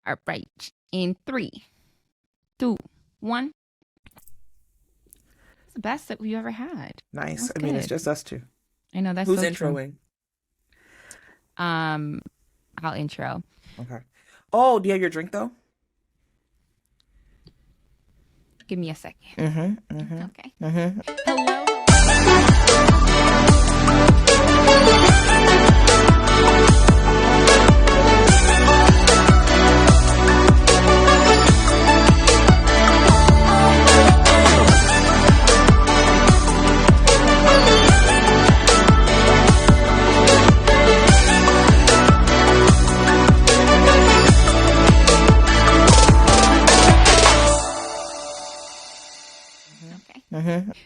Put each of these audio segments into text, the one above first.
All right. In 3, 2, 1. It's the best that we've ever had. Nice. That's I mean, it's good. just us two. I know that's Who's so true. introing? I'll intro. Okay. Oh, do you have your drink though? Give me a second. Okay.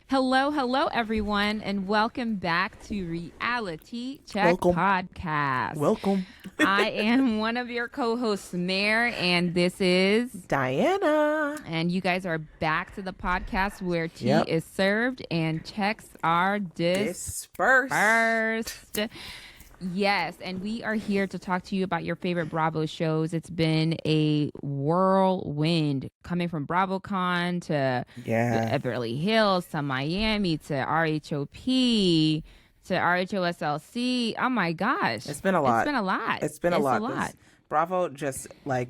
Hello. Hello, everyone, and welcome back to Reality Check Podcast. Welcome. I am one of your co-hosts, Mare, and this is Diana. And you guys are back to the podcast where tea is served and checks are dispersed. Yes, and we are here to talk to you about your favorite Bravo shows. It's been a whirlwind coming from BravoCon to Beverly Hills to Miami to RHOP to RHOSLC. Oh my gosh. It's been a lot. It's a lot. Bravo just we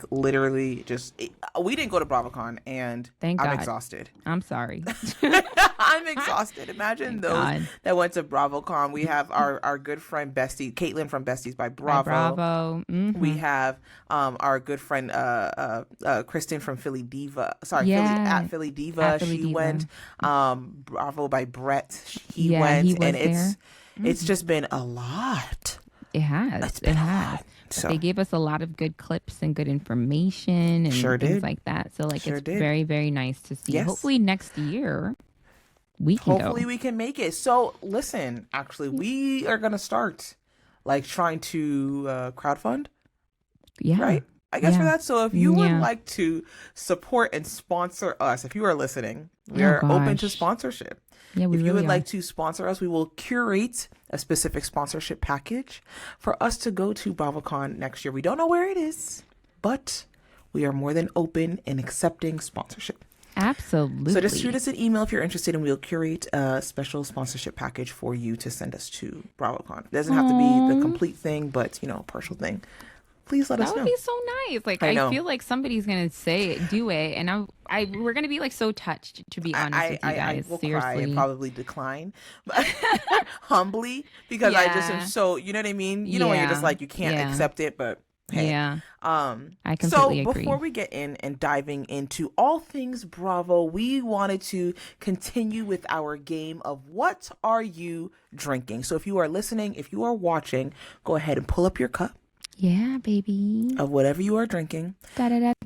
didn't go to BravoCon and I'm exhausted. I'm sorry. I'm exhausted. Imagine those that went to BravoCon. We have our good friend Bestie, Caitlin from Besties by Bravo. Mm-hmm. We have our good friend Kristen from Philly Diva. Philly Diva. She went. Bravo by Brett. He went, and it's just been a lot. It has. It has. So they gave us a lot of good clips and good information and things like that. So it's very, very nice to see. Yes. Hopefully next year we can we can make it. So listen, actually, we are going to start trying to crowdfund. Yeah. Right? I guess for that. So if you would like to support and sponsor us, if you are listening, we are open to sponsorship. Yeah, if you would like to sponsor us, we will curate a specific sponsorship package for us to go to BravoCon next year. We don't know where it is, but we are more than open in accepting sponsorship. Absolutely. So just shoot us an email if you're interested, and we'll curate a special sponsorship package for you to send us to BravoCon. It doesn't have to be the complete thing, but a partial thing. Please let us know. That would be so nice. I feel like somebody's gonna do it, and we're gonna be so touched. To be honest with you guys, I will seriously, cry and probably decline, but humbly, because I just am so. You know what I mean? You know when you're just you can't accept it, but hey. Yeah. I completely agree. So before we get in and diving into all things Bravo, we wanted to continue with our game of what are you drinking? So if you are listening, if you are watching, go ahead and pull up your cup. Yeah, baby. Of whatever you are drinking.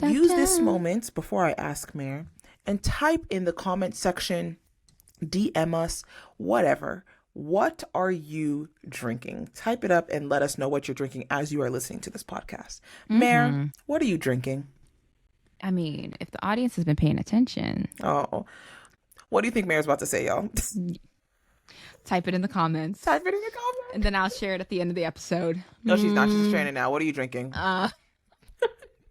Use this moment before I ask Mare and type in the comment section, DM us, whatever. What are you drinking? Type it up and let us know what you're drinking as you are listening to this podcast. Mm-hmm. Mare, what are you drinking? I mean, if the audience has been paying attention. Oh, what do you think Mare's about to say, y'all? Type it in the comments. And then I'll share it at the end of the episode. No, she's not. She's sharing it now. What are you drinking? What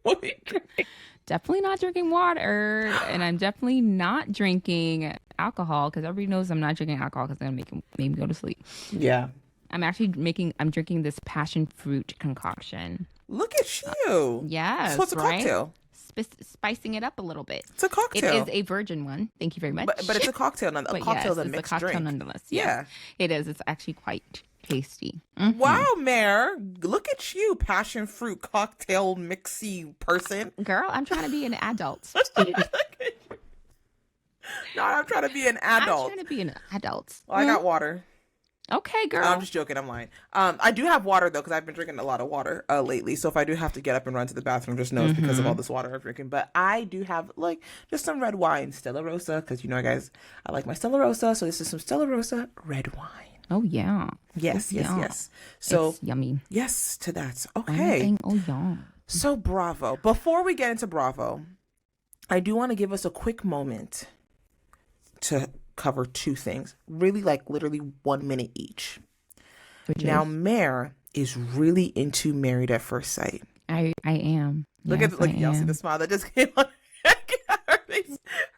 are you drinking? Definitely not drinking water. And I'm definitely not drinking alcohol because everybody knows I'm not drinking alcohol because it's going to make me go to sleep. Yeah. I'm drinking this passion fruit concoction. Look at you. Yes. So it's a cocktail. Spicing it up a little bit. It's a cocktail. It is a virgin one. Thank you very much. But it's a cocktail. A cocktail is a mixed drink. It's a cocktail nonetheless. Yeah. It is. It's actually quite tasty. Mm-hmm. Wow, Mare. Look at you, passion fruit cocktail mixy person. Girl, I'm trying to be an adult. No, I'm trying to be an adult. Well, I got water. Okay, girl. I'm just joking. I'm lying. I do have water, though, because I've been drinking a lot of water lately. So if I do have to get up and run to the bathroom, just know it's because of all this water I'm drinking. But I do have, just some red wine, Stella Rosa, because, guys, I like my Stella Rosa. So this is some Stella Rosa red wine. Oh, yeah. Yes. So it's yummy. Yes, to that. Okay. Oh, yeah. So Bravo. Before we get into Bravo, I do want to give us a quick moment to cover two things, really literally 1 minute each. Now, Mare is really into Married at First Sight. I am. Look Yes, look, y'all see the smile that just came on.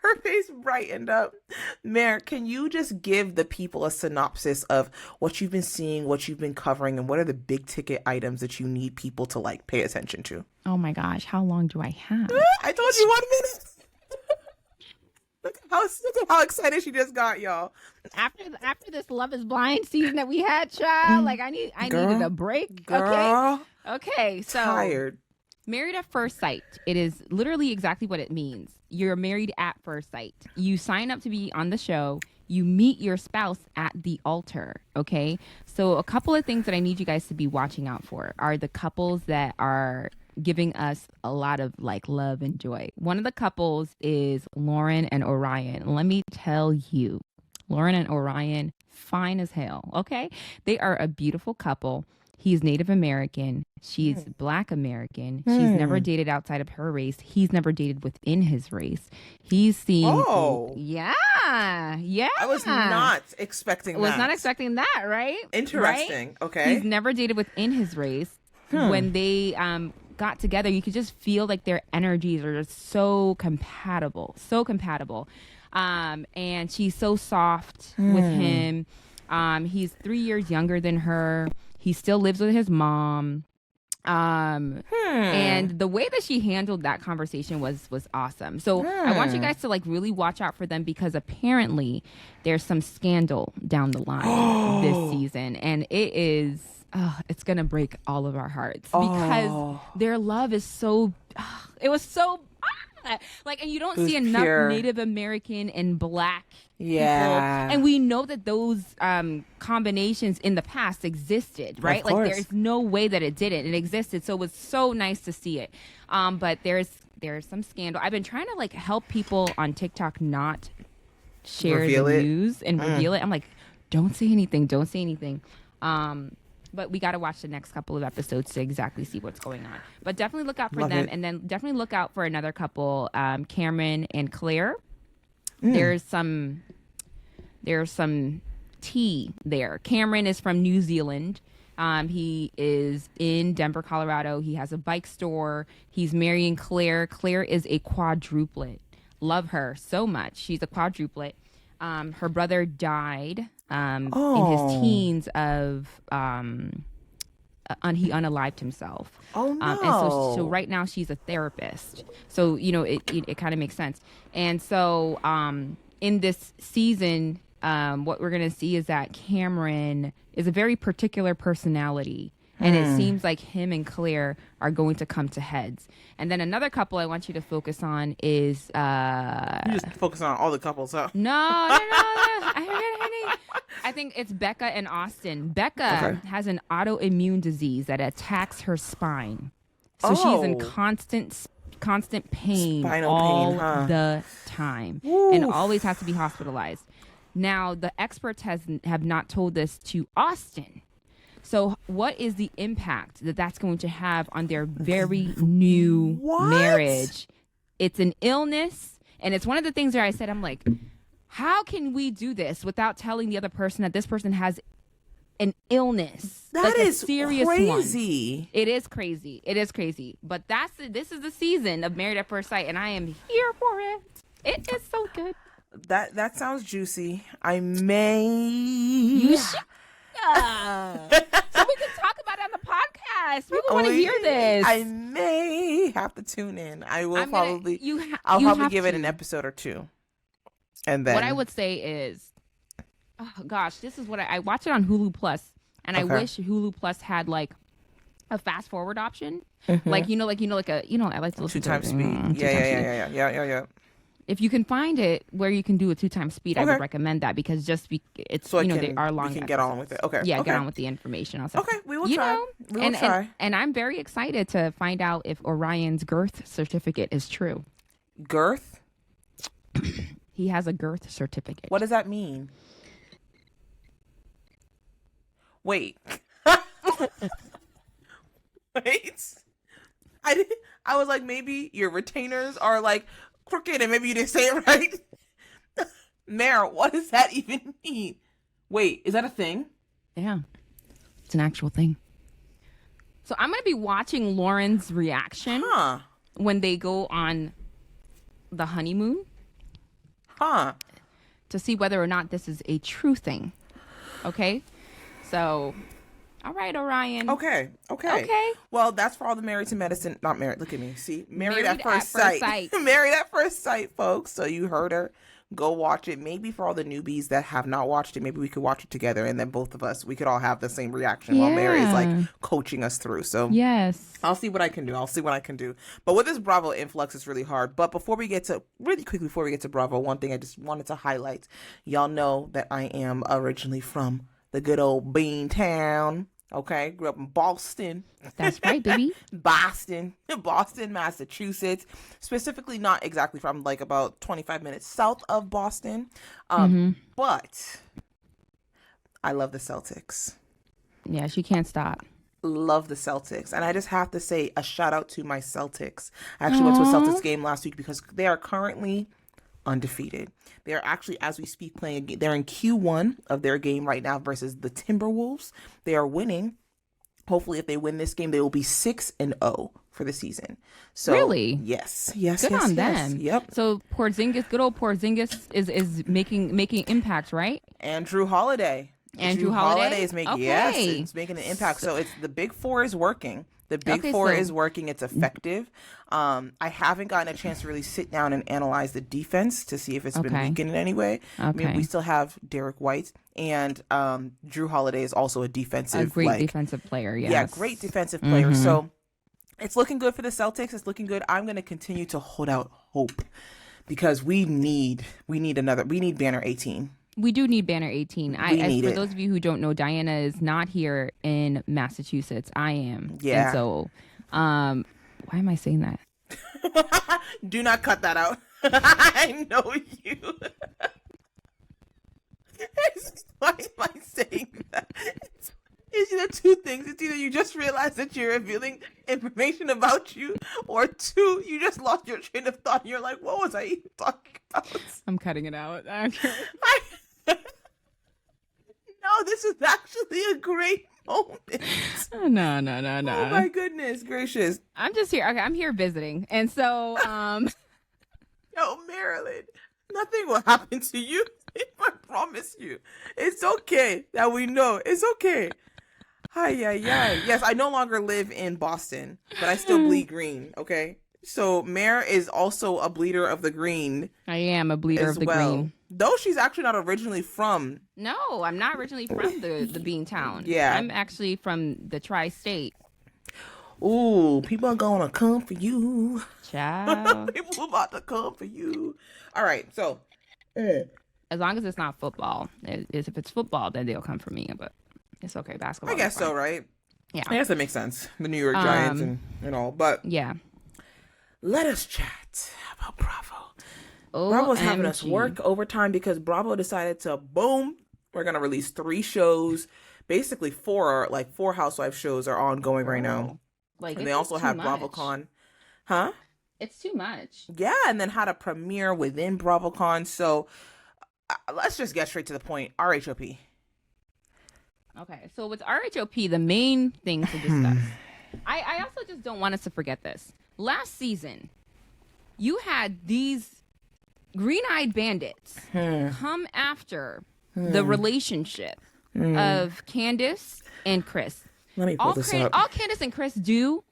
Her face brightened up. Mare, can you just give the people a synopsis of what you've been seeing, what you've been covering, and what are the big ticket items that you need people to like pay attention to? Oh my gosh, how long do I have? I told you 1 minute. Look at how excited she just got, y'all. After this Love Is Blind season that we had, child, like I needed a break. Girl, Okay. So tired. Married at first sight. It is literally exactly what it means. You're married at first sight. You sign up to be on the show. You meet your spouse at the altar. Okay. So a couple of things that I need you guys to be watching out for are the couples that are giving us a lot of like love and joy. One of the couples is Lauren and Orion. Let me tell you, Lauren and Orion, fine as hell. Okay. They are a beautiful couple. He's Native American. She's Black American. She's never dated outside of her race. He's never dated within his race. He's seen. Oh. Yeah. I was not expecting that. Was not expecting that, right? Interesting. Right? Okay. He's never dated within his race. When they got together, you could just feel like their energies are just so compatible. So compatible. And she's so soft with him. He's 3 years younger than her. He still lives with his mom. And the way that she handled that conversation was awesome. So I want you guys to like really watch out for them because apparently there's some scandal down the line this season. And it is, it's going to break all of our hearts because their love is so, it was so like, and you don't see enough Native American and Black people. And we know that those combinations in the past existed, right? Like there's no way that it didn't. It existed. So it was so nice to see it. But there's some scandal. I've been trying to like help people on TikTok not share the news and reveal it. I'm like, don't say anything. Don't say anything. But we got to watch the next couple of episodes to exactly see what's going on. But definitely look out for them. And then definitely look out for another couple, Cameron and Claire. There's some tea there. Cameron is from New Zealand. He is in Denver, Colorado. He has a bike store. He's marrying Claire. Claire is a quadruplet. Love her so much. She's a quadruplet. Her brother died in his teens of he unalived himself. No. And so right now she's a therapist. So, you know, it kind of makes sense. And so in this season, what we're going to see is that Cameron is a very particular personality. And it seems like him and Claire are going to come to heads. And then another couple I want you to focus on is... You just focus on all the couples, huh? No. I think it's Becca and Austin. Becca has an autoimmune disease that attacks her spine. So she's in constant pain all the time. Oof. And always has to be hospitalized. Now, the experts have not told this to Austin. So what is the impact that that's going to have on their very new marriage? It's an illness. And it's one of the things where I said, I'm like, how can we do this without telling the other person that this person has an illness? That is a serious crazy. One. It is crazy. It is crazy. But this is the season of Married at First Sight, and I am here for it. It is so good. That sounds juicy. I may. You should. So we can talk about it on the podcast. People want to hear this. I may have to tune in. I will probably. I'll probably give it an episode or two. And then what I would say is, oh gosh, this is what I watch it on Hulu Plus, and I wish Hulu Plus had like a fast forward option, like I like to listen 2x speed. Yeah. If you can find it where you can do a 2x speed, I would recommend that because it's so they are long. We can get on with it. Okay. Yeah, get on with the information. Also. Okay, we will try. We will try. And I'm very excited to find out if Orion's girth certificate is true. Girth? He has a girth certificate. What does that mean? Wait. Wait. I was like, maybe your retainers are like crooked and maybe you didn't say it right. Mare, what does that even mean? Wait, is that a thing? Yeah, it's an actual thing. So I'm going to be watching Lauren's reaction when they go on the honeymoon. Huh. To see whether or not this is a true thing. Okay? So, all right, Orion. Okay. Well, that's for all the married to medicine. Not married. Look at me. See? Married at first sight. Married at first sight, folks. So you heard her. Go watch it. Maybe for all the newbies that have not watched it, maybe we could watch it together, and then both of us, we could all have the same reaction while Mary is like coaching us through. So yes, I'll see what I can do. But with this Bravo influx, it's really hard. But before we get to Bravo, one thing I just wanted to highlight. Y'all know that I am originally from the good old Bean Town. Okay, grew up in Boston. That's right, baby. Boston, Massachusetts. Specifically, not exactly from, like, about 25 minutes south of Boston. But I love the Celtics. Yeah, she can't stop. Love the Celtics. And I just have to say a shout out to my Celtics. I actually went to a Celtics game last week because they are currently undefeated. They are actually, as we speak, playing a game. They're in Q1 of their game right now versus the Timberwolves. They are winning. Hopefully, if they win this game, they will be 6-0 for the season. So really, yes, good on them. Yep. So good old Porzingis is making impact, right? Andrew Holiday is making it's making an impact. So it's the Big Four is working. The Big Four is working. It's effective. I haven't gotten a chance to really sit down and analyze the defense to see if it's been weakened in any way. I mean, we still have Derek White, and Drew Holiday is also a defensive, defensive player. Yes. Yeah, great defensive player. So it's looking good for the Celtics. It's looking good. I'm going to continue to hold out hope because we need Banner 18. We do need Banner 18. For those of you who don't know, Diana is not here in Massachusetts. I am. Yeah. And so, why am I saying that? Do not cut that out. I know you. Why am I saying that? It's either two things. It's either you just realize that you're revealing information about you, or two, you just lost your train of thought and you're like, what was I even talking about? I'm cutting it out. No, this is actually a great moment. No. Oh my goodness gracious. I'm just here. Okay, I'm here visiting. And so, Yo, Marilyn, nothing will happen to you. I promise you. It's okay that we know. It's okay. Hi. Yes, I no longer live in Boston, but I still bleed green, okay? So Mare is also a bleeder of the green. I am a bleeder of the green. Though she's actually not originally from... No, I'm not originally from the Bean Town. Yeah. I'm actually from the Tri-State. Ooh, people are going to come for you. Child. People about to come for you. All right, so... As long as it's not football. If it's football, then they'll come for me, but it's okay. Basketball. I guess so, right? Yeah. I guess that makes sense. The New York Giants and all, but... Yeah. Let us chat about Bravo. Bravo's having us work overtime because Bravo decided to, boom, we're going to release 3 shows. Basically, 4 Housewife shows are ongoing right now. And they also have BravoCon. Huh? It's too much. Yeah, and then had a premiere within BravoCon. So let's just get straight to the point. RHOP. Okay, so with RHOP, the main thing to discuss. I also just don't want us to forget this. Last season, you had these green-eyed bandits come after the relationship of Candace and Chris. Let me pull this up. All Candace and Chris do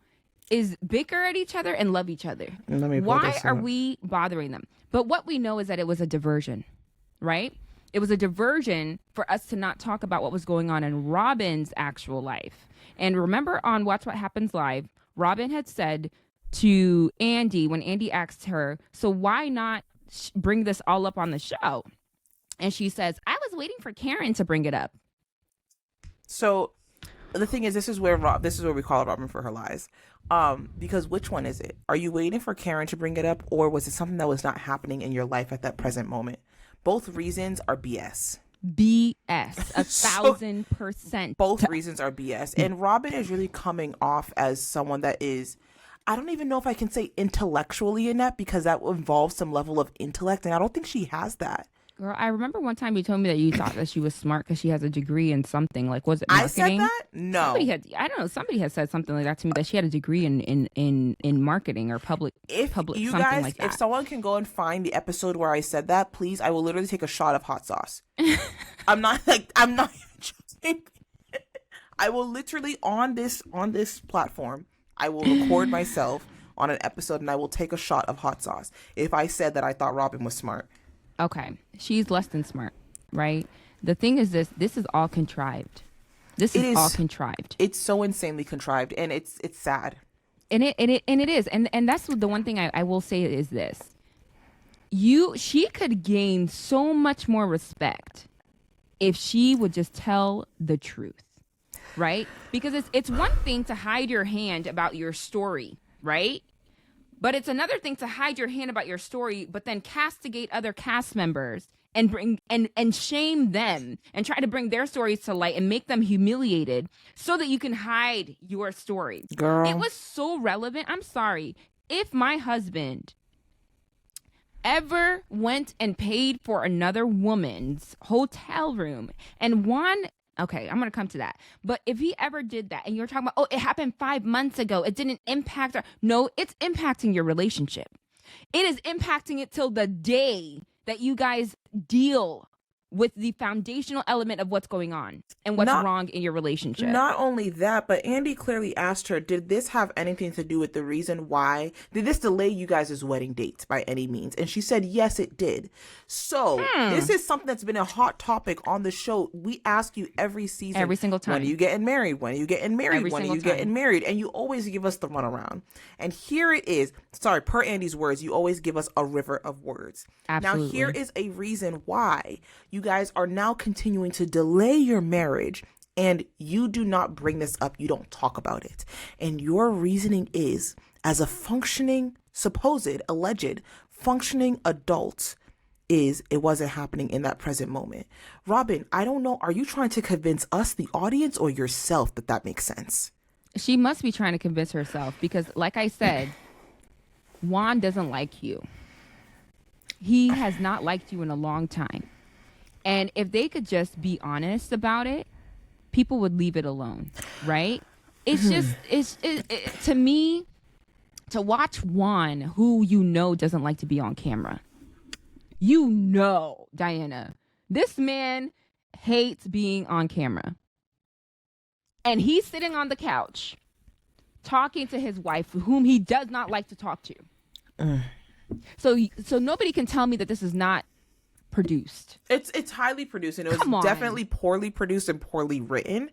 is bicker at each other and love each other. Why are we bothering them? But what we know is that it was a diversion, right? It was a diversion for us to not talk about what was going on in Robin's actual life. And remember on Watch What Happens Live, Robin had said to Andy, when Andy asked her, so why not bring this all up on the show? And she says, I was waiting for Karen to bring it up. So the thing is, this is where we call Robin for her lies. Because which one is it? Are you waiting for Karen to bring it up, or was it something that was not happening in your life at that present moment? Both reasons are BS. BS, 1,000%. Both reasons are BS. And Robin is really coming off as someone that is, I don't even know if I can say intellectually inept, because that involves some level of intellect, and I don't think she has that. Girl, I remember one time you told me that you thought that she was smart because she has a degree in something. Like, was it marketing? I said that? No. I don't know. Somebody had said something like that to me, that she had a degree in marketing or public you something guys, like that. If someone can go and find the episode where I said that, please, I will literally take a shot of hot sauce. I'm not even joking. I will literally on this platform, I will record myself on an episode and I will take a shot of hot sauce if I said that I thought Robin was smart. Okay. She's less than smart, right? The thing is this is all contrived. This is all contrived. It's so insanely contrived, and it's sad. And it is. And that's the one thing I will say is this. She could gain so much more respect if she would just tell the truth, right? Because it's one thing to hide your hand about your story, right? But it's another thing to hide your hand about your story, but then castigate other cast members and bring and shame them and try to bring their stories to light and make them humiliated so that you can hide your story. Girl. It was so relevant. I'm sorry. If my husband ever went and paid for another woman's hotel room and okay, I'm going to come to that. But if he ever did that and you're talking about, oh, it happened 5 months ago, it didn't impact her. No, it's impacting your relationship. It is impacting it till the day that you guys deal with the foundational element of what's going on and what's wrong in your relationship. Not only that, but Andy clearly asked her, did this have anything to do with the reason why? Did this delay you guys' wedding dates by any means? And she said, yes, it did. So this is something that's been a hot topic on the show. We ask you every season. Every single time. When are you getting married? When are you getting married? When are you getting married? And you always give us the runaround. And here it is. Sorry, per Andy's words, you always give us a river of words. Absolutely. Now, here is a reason why you guys are now continuing to delay your marriage, and you do not bring this up. You don't talk about it. And your reasoning is, as a alleged functioning adult, is it wasn't happening in that present moment. Robin, I don't know. Are you trying to convince us, the audience, or yourself that makes sense? She must be trying to convince herself because, like I said, Juan doesn't like you. He has not liked you in a long time. And if they could just be honest about it, people would leave it alone, right? It's just, to me, to watch Juan, who doesn't like to be on camera. Diana, this man hates being on camera. And he's sitting on the couch talking to his wife, whom he does not like to talk to. So nobody can tell me that this is not produced. It's highly produced, and it was definitely poorly produced and poorly written,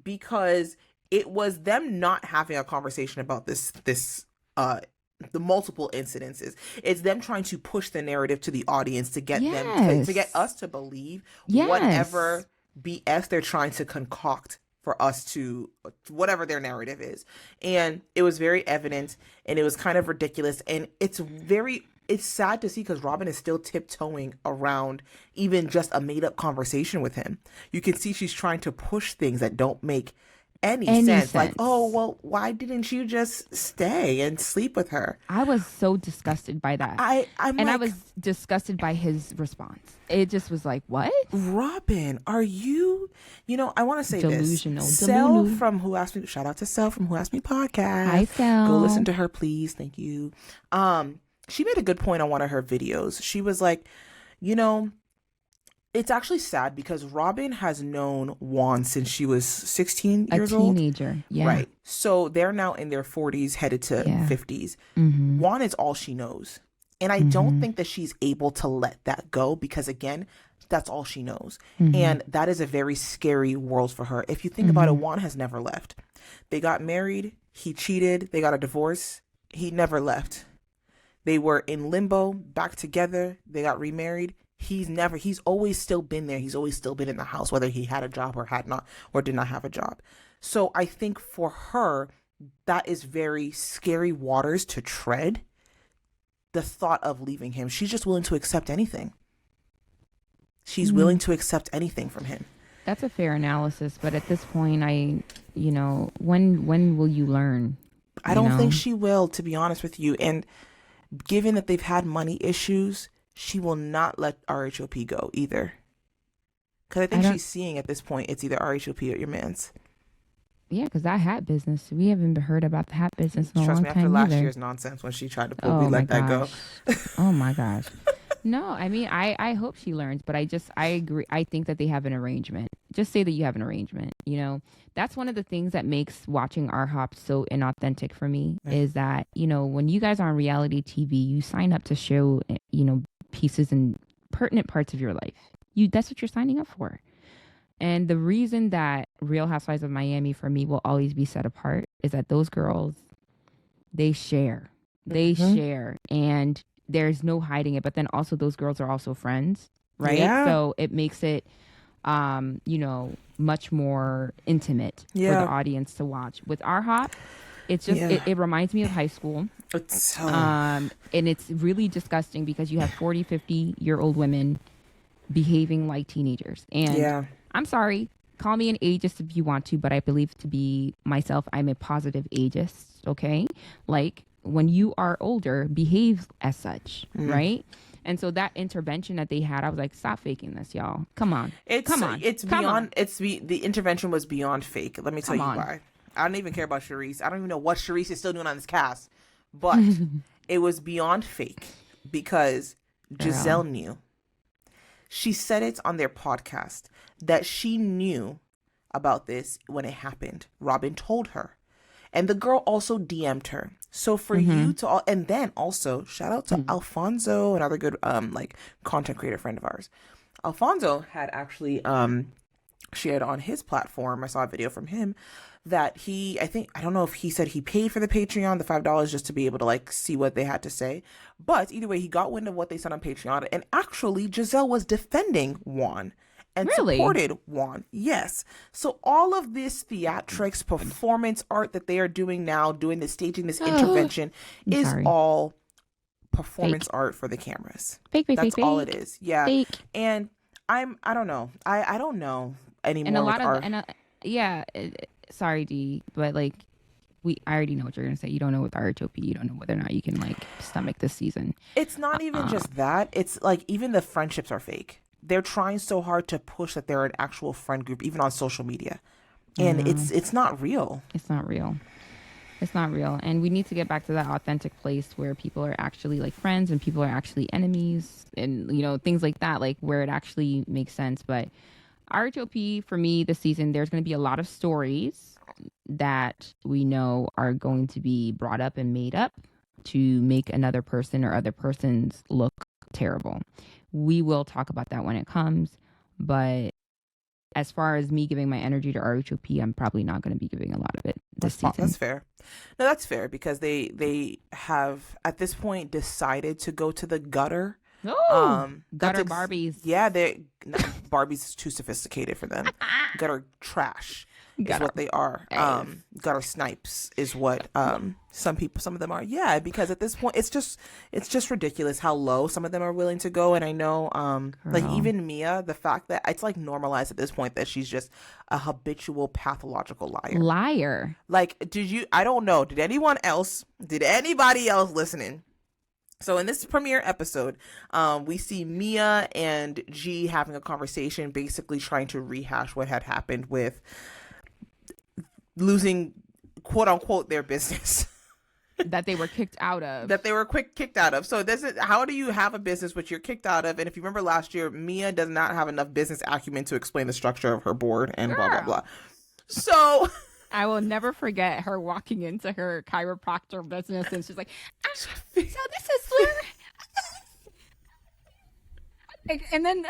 because it was them not having a conversation about this the multiple incidences. It's them trying to push the narrative to the audience to get them to get us to believe whatever BS they're trying to concoct for us to, whatever their narrative is. And it was very evident, and it was kind of ridiculous, and it's sad to see because Robin is still tiptoeing around even just a made-up conversation with him. You can see she's trying to push things that don't make any sense. Like, oh, well, why didn't you just stay and sleep with her? I was so disgusted by that. I was disgusted by his response. It just was like, what? Robin, are you, I want to say delusional. This. Sel from Who Asked Me, shout out to Sel from Who Asked Me podcast. Hi, Sel. Go listen to her, please. Thank you. She made a good point on one of her videos. She was like, it's actually sad because Robin has known Juan since she was 16 years old. A teenager, yeah. Right. So they're now in their 40s, headed to 50s. Mm-hmm. Juan is all she knows. And I don't think that she's able to let that go because, again, that's all she knows. Mm-hmm. And that is a very scary world for her. If you think about it, Juan has never left. They got married. He cheated. They got a divorce. He never left. They were in limbo, back together. They got remarried. He's always still been there. He's always still been in the house, whether he had a job or had not, or did not have a job. So I think for her, that is very scary waters to tread. The thought of leaving him. She's just willing to accept anything. She's willing to accept anything from him. That's a fair analysis. But at this point, when will you learn? I don't think she will, to be honest with you. And given that they've had money issues, she will not let RHOP go either. Because I think she's seeing at this point it's either RHOP or your man's. Yeah, because that hat business, we haven't heard about the hat business in a long time. Trust me, after last year's nonsense when she tried to pull, we let that go. Oh my gosh. No, I mean, I hope she learns, but I agree. I think that they have an arrangement. Just say that you have an arrangement. You know, that's one of the things that makes watching RHOP so inauthentic for me is that, you know, when you guys are on reality TV, you sign up to show, you know, pieces and pertinent parts of your life. That's what you're signing up for. And the reason that Real Housewives of Miami for me will always be set apart is that those girls, they share. They share. And there's no hiding it. But then also those girls are also friends, right? Yeah. So it makes it, you know, much more intimate for the audience to watch. With RHOP, it's just, it reminds me of high school. And it's really disgusting because you have 40, 50-year-old women behaving like teenagers. And I'm sorry, call me an ageist if you want to, but I believe to be myself, I'm a positive ageist, okay? Like, when you are older, behave as such, right? And so that intervention that they had, I was like, stop faking this, y'all. Come on. The intervention was beyond fake. Let me tell you why. I don't even care about Charisse. I don't even know what Charisse is still doing on this cast. But it was beyond fake because Giselle knew. She said it on their podcast that she knew about this when it happened. Robin told her. And the girl also DM'd her. So for you to all, and then also shout out to Alfonso, another good like content creator friend of ours. Alfonso had actually shared on his platform, I saw a video from him that I don't know if he said he paid for the Patreon, the $5 just to be able to like see what they had to say. But either way, he got wind of what they said on Patreon. And actually Giselle was defending Juan and supported Juan. Yes. So all of this theatrics, performance art that they are doing now, staging this intervention is all performance art for the cameras. That's all it is. Yeah. Fake. And I don't know. I don't know anymore. And a lot of, sorry, D, but like, I already know what you're going to say. You don't know with RHOP. You don't know whether or not you can like stomach this season. It's not even just that. It's like, even the friendships are fake. They're trying so hard to push that they're an actual friend group, even on social media. And it's not real. It's not real. It's not real. And we need to get back to that authentic place where people are actually like friends and people are actually enemies and, you know, things like that, like where it actually makes sense. But RHOP for me this season, there's going to be a lot of stories that we know are going to be brought up and made up to make another person or other persons look terrible. We will talk about that when it comes, but as far as me giving my energy to RHOP, I'm probably not going to be giving a lot of it this season. That's fair. No, that's fair because they have at this point decided to go to the gutter. Gutter Barbies. Yeah, Barbies is too sophisticated for them. Gutter trash is what they are. Gutter snipes is what some of them are. Yeah, because at this point it's just ridiculous how low some of them are willing to go. And I know like even Mia, the fact that it's like normalized at this point that she's just a habitual pathological liar. Like, I don't know, did anybody else listening? So in this premiere episode, we see Mia and G having a conversation, basically trying to rehash what had happened with losing, quote unquote, their business. That they were kicked out of. Kicked out of. So how do you have a business which you're kicked out of? And if you remember last year, Mia does not have enough business acumen to explain the structure of her board and blah, blah, blah. So I will never forget her walking into her chiropractor business and she's like, so this is where and then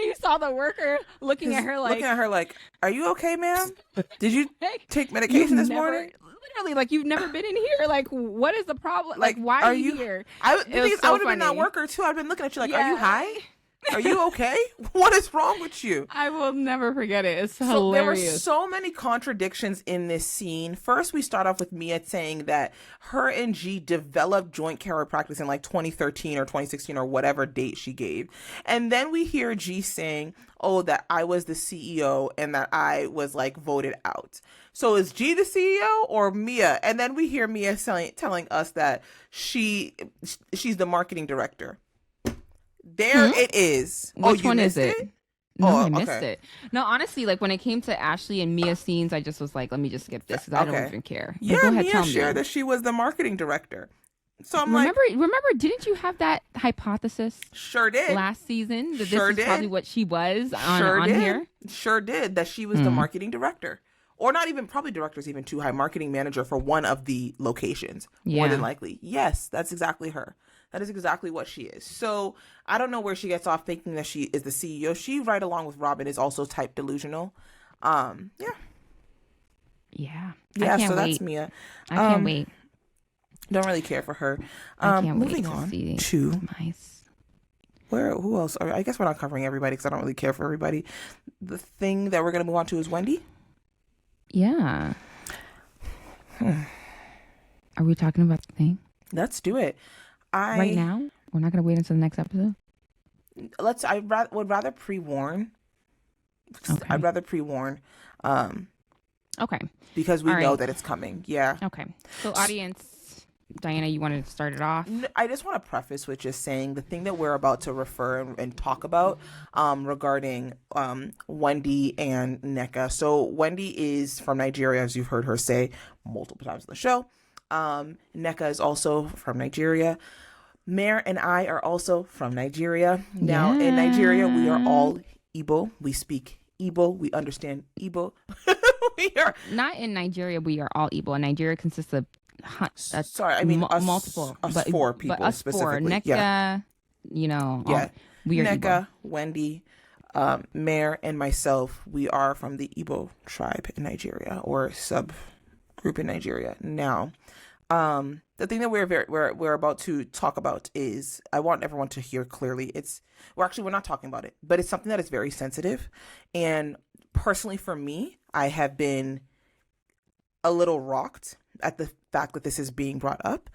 you saw the worker looking at her like, are you okay, ma'am? Did you take medication this morning? Literally, like, you've never been in here. Like, what is the problem? Like, why are you here? I would have been that worker too. I've been looking at you like, are you high? Are you okay? What is wrong with you? I will never forget it. It's hilarious. There were so many contradictions in this scene. First, we start off with Mia saying that her and G developed joint chiropractic in like 2013 or 2016 or whatever date she gave. And then we hear G saying, that I was the CEO and that I was like voted out. So is G the CEO or Mia? And then we hear Mia telling us that she's the marketing director. There it is. Which one is it? No, I missed it. No, honestly, like when it came to Ashley and Mia scenes, I just was like, let me just skip this because I don't even care. Yeah, go ahead, Mia shared that she was the marketing director. So I'm remember, didn't you have that hypothesis? Sure did. Last season that this is probably what she was on here. Sure did, that she was the marketing director. Or not even, probably director's even too high, marketing manager for one of the locations. Yeah. More than likely. Yes, that's exactly her. That is exactly what she is. So I don't know where she gets off thinking that she is the CEO. She, right along with Robin, is also type delusional. Yeah. Yeah. Yeah, so that's Mia. I can't wait. Don't really care for her. I can't moving wait on to nice. Who else? I guess we're not covering everybody because I don't really care for everybody. The thing that we're going to move on to is Wendy. Yeah. Are we talking about the thing? Let's do it. Right now? We're not going to wait until the next episode? I would rather pre-warn. Okay. I'd rather pre-warn. Okay. Because we know that it's coming. Yeah. Okay. So audience, Diana, you wanted to start it off? I just want to preface with just saying the thing that we're about to refer and talk about regarding Wendy and Nneka. So Wendy is from Nigeria, as you've heard her say multiple times on the show. Nneka is also from Nigeria. Mare and I are also from Nigeria. Now, in Nigeria, we are all Igbo. We speak Igbo. We understand Igbo. We are not in Nigeria. We are all Igbo. And Nigeria consists of multiple, four people, but us specifically. Nneka, yeah. We are Nneka, Igbo. Wendy, Mare, and myself. We are from the Igbo tribe in Nigeria, or subgroup in Nigeria. Now, the thing that we're about to talk about is, I want everyone to hear clearly. We're not talking about it, but it's something that is very sensitive. And personally, for me, I have been a little rocked at the fact that this is being brought up.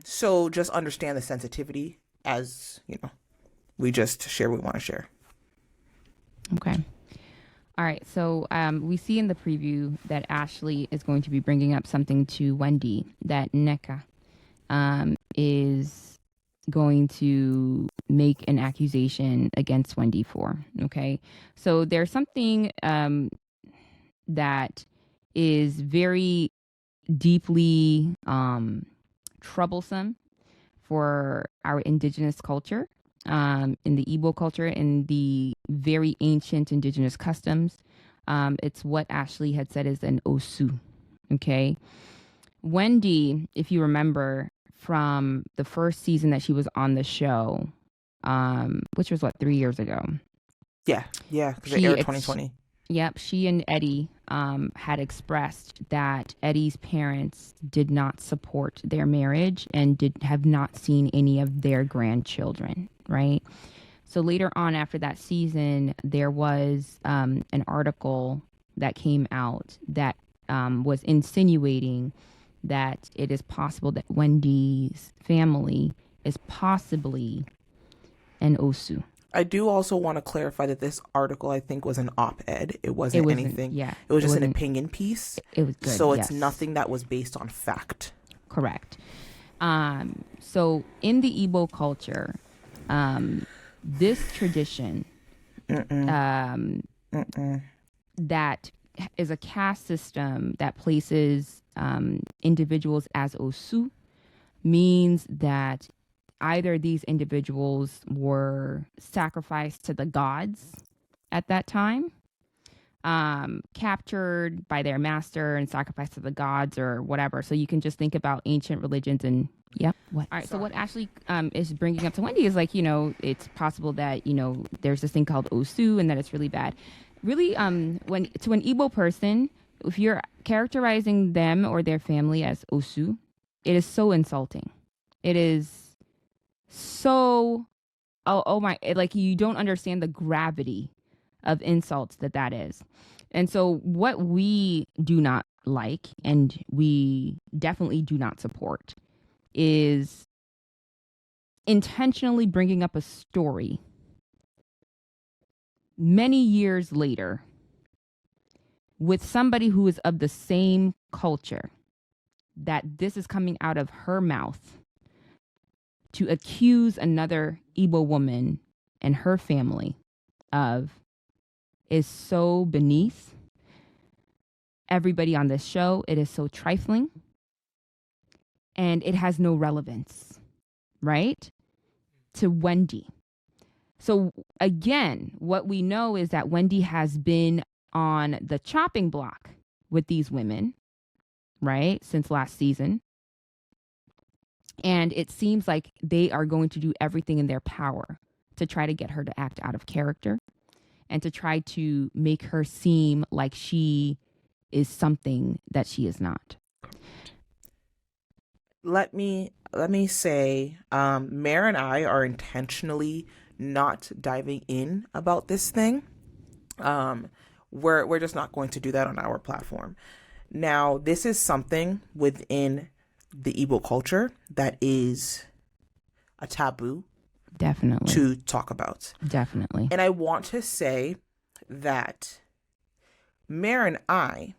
So just understand the sensitivity as, we just share what we want to share. Okay. All right. So we see in the preview that Ashley is going to be bringing up something to Wendy that Nneka is going to make an accusation against Wendy for. Okay. So there's something that is very deeply troublesome for our indigenous culture, in the Igbo culture, in the very ancient indigenous customs. It's what Ashley had said is an osu. Okay. Wendy, if you remember from the first season that she was on the show, which was 3 years ago. Yeah. Because it aired 2020. Yep. She and Eddie had expressed that Eddie's parents did not support their marriage and have not seen any of their grandchildren, right? So later on after that season, there was an article that came out that was insinuating that it is possible that Wendy's family is possibly an Osu. I do also want to clarify that this article, I think, was an op-ed. It wasn't anything. Yeah. It was just an opinion piece. It was good. So it's nothing that was based on fact. Correct. So in the Igbo culture, this tradition that is a caste system that places individuals as Osu means that either these individuals were sacrificed to the gods at that time, captured by their master and sacrificed to the gods or whatever. So you can just think about ancient religions and All right. So what Ashley is bringing up to Wendy is it's possible that, there's this thing called Osu and that it's really bad. Really, when to an Igbo person, if you're characterizing them or their family as Osu, it is so insulting. It is so, you don't understand the gravity of insults that is. And so what we do not like, and we definitely do not support, is intentionally bringing up a story many years later with somebody who is of the same culture, that this is coming out of her mouth to accuse another Igbo woman and her family of is so beneath everybody on this show. It is so trifling and it has no relevance, right, to Wendy. So again, what we know is that Wendy has been on the chopping block with these women, right, since last season. And it seems like they are going to do everything in their power to try to get her to act out of character and to try to make her seem like she is something that she is not. Let me say, Mare and I are intentionally not diving in about this thing. We're just not going to do that on our platform. Now, this is something within the Igbo culture that is a taboo. Definitely. To talk about. Definitely. And I want to say that Mare and I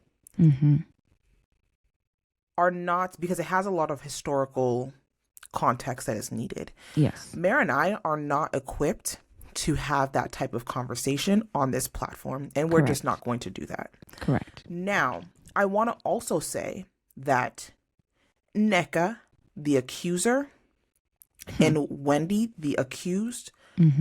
are not, because it has a lot of historical context that is needed. Yes. Mare and I are not equipped to have that type of conversation on this platform, and we're just not going to do that. Correct. Now, I want to also say that Nneka, the accuser, and Wendy, the accused,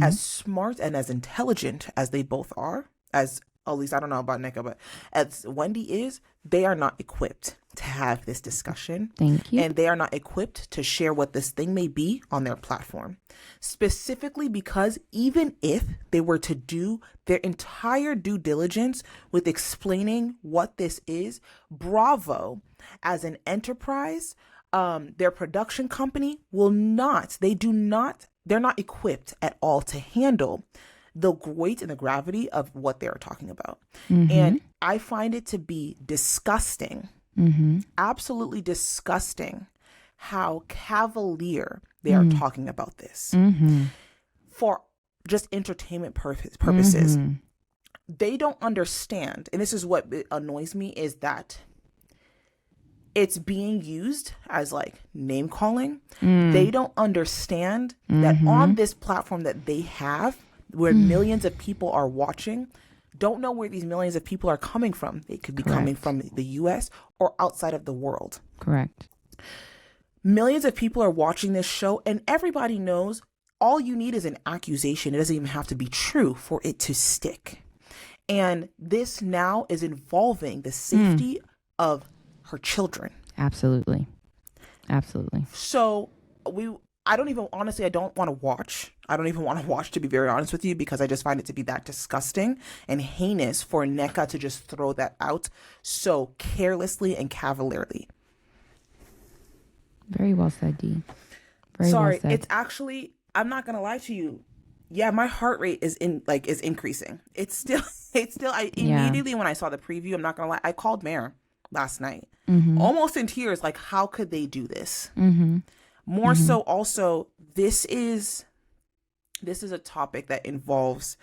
as smart and as intelligent as they both are, as at least I don't know about Nneka, but as Wendy is, they are not equipped to have this discussion. Thank you. And they are not equipped to share what this thing may be on their platform. Specifically because even if they were to do their entire due diligence with explaining what this is, Bravo, as an enterprise, their production company they're not equipped at all to handle the weight and the gravity of what they're talking about. And I find it to be disgusting, absolutely disgusting, how cavalier they are talking about this for just entertainment purposes. They don't understand, and this is what annoys me, is that it's being used as like name calling. They don't understand that on this platform that they have, where millions of people are watching, don't know where these millions of people are coming from. They could be coming from the US or outside of the world. Correct. Millions of people are watching this show, and everybody knows all you need is an accusation. It doesn't even have to be true for it to stick. And this now is involving the safety of her children. Absolutely. Absolutely. So I don't even want to watch. I don't even want to watch, to be very honest with you, because I just find it to be that disgusting and heinous for Nneka to just throw that out so carelessly and cavalierly. Very well said, Dee. Sorry, well said. It's actually, I'm not gonna lie to you. Yeah, my heart rate is increasing. It's still immediately when I saw the preview, I'm not gonna lie, I called Mare last night, almost in tears, like, how could they do this? More so also, this is a topic that involves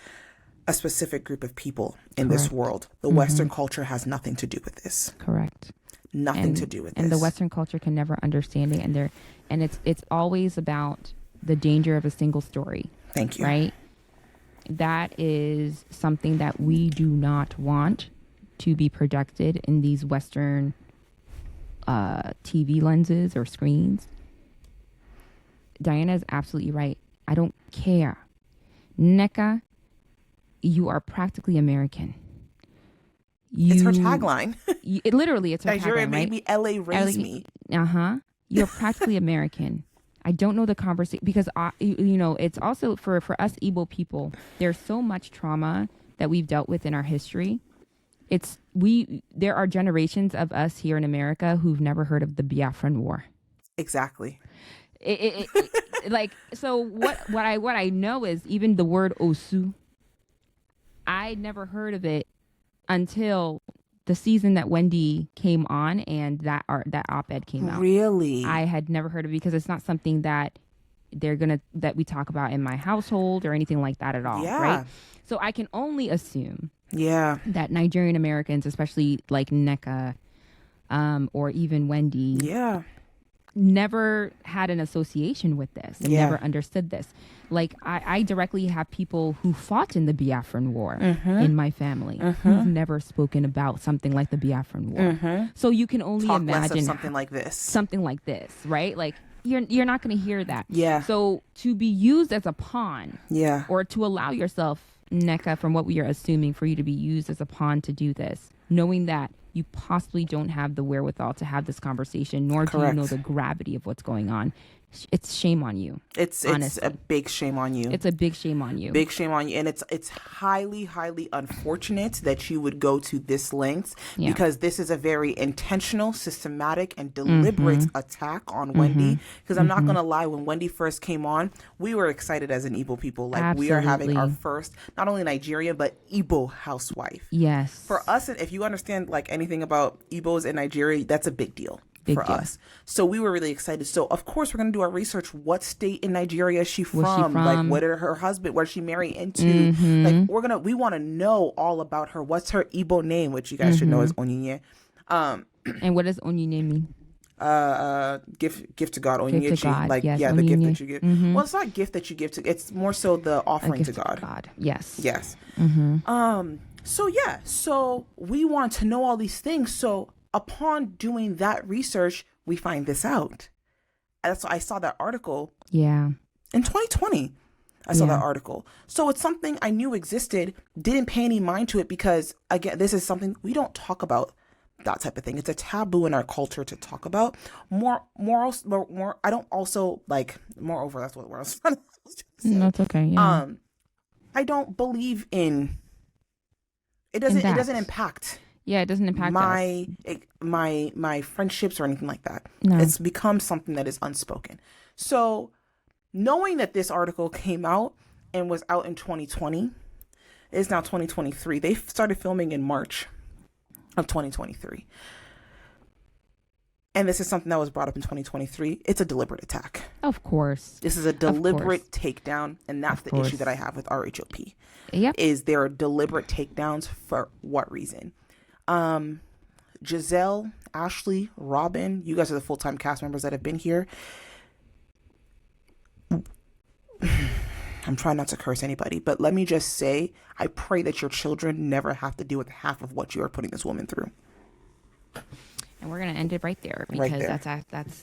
a specific group of people in this world. The Western culture has nothing to do with this. Correct. Nothing to do with this. And the Western culture can never understand it, and it's always about the danger of a single story. Thank you. Right? That is something that we do not want to be projected in these Western TV lenses or screens. Diana is absolutely right. I don't care. Nneka, you are practically American. It's her tagline. Literally, it's her Nigeria tagline, made me, LA raised me. You're practically American. I don't know the conversation because, it's also for us Igbo people, there's so much trauma that we've dealt with in our history. There are generations of us here in America who've never heard of the Biafran War. Exactly. So what I know is even the word Osu, I never heard of it until the season that Wendy came on and that op-ed came out. Really? I had never heard of it because it's not something that that we talk about in my household or anything like that at all. Yeah. Right? So I can only assume that Nigerian Americans, especially like Nneka, or even Wendy, never had an association with this and never understood this. Like I directly have people who fought in the Biafran War in my family who've never spoken about something like the Biafran War. So you can only imagine something like this, right? Like you're not going to hear that. Yeah. So to be used as a pawn, or to allow yourself, NECA, from what we are assuming, for you to be used as a pawn to do this, knowing that you possibly don't have the wherewithal to have this conversation, nor do you know the gravity of what's going on. It's shame on you. It's a big shame on you. It's a big shame on you. Big shame on you. And it's highly, highly unfortunate that you would go to this length, because this is a very intentional, systematic, and deliberate attack on Wendy. Because I'm not going to lie, when Wendy first came on, we were excited as an Igbo people. Like, we are having our first, not only Nigerian, but Igbo housewife. Yes. For us, if you understand like anything about Igbos in Nigeria, that's a big deal. For us. So we were really excited. So of course we're going to do our research. What state in Nigeria is she from? Like, what are her husband, what did she marry into? Like, we want to know all about her. What's her Igbo name, which you guys should know is Onyinye. And what does Onyinye mean? Gift to God, Onyinye. Gift to God, like, yes, the Onyinye. gift that you give. Well, it's not gift that you give to, it's more so the offering to God. Yes. So we want to know all these things. So upon doing that research, we find this out. That's why I saw that article. In 2020, I saw that article. So it's something I knew existed, didn't pay any mind to it, because again, this is something we don't talk about, that type of thing. It's a taboo in our culture to talk about. More. I don't also like. Moreover, that's what I was trying to say. That's okay. Yeah. I don't believe in. It doesn't impact. Yeah, it doesn't impact my friendships or anything like that. No. It's become something that is unspoken. So knowing that this article came out and was out in 2020, it is now 2023. They started filming in March of 2023. And this is something that was brought up in 2023. It's a deliberate attack. Of course. This is a deliberate takedown. And that's the issue that I have with RHOP. Yep. Is there are deliberate takedowns for what reason? Giselle, Ashley, Robin, you guys are the full-time cast members that have been here. I'm trying not to curse anybody, but let me just say, I pray that your children never have to deal with half of what you are putting this woman through. And we're gonna end it right there, because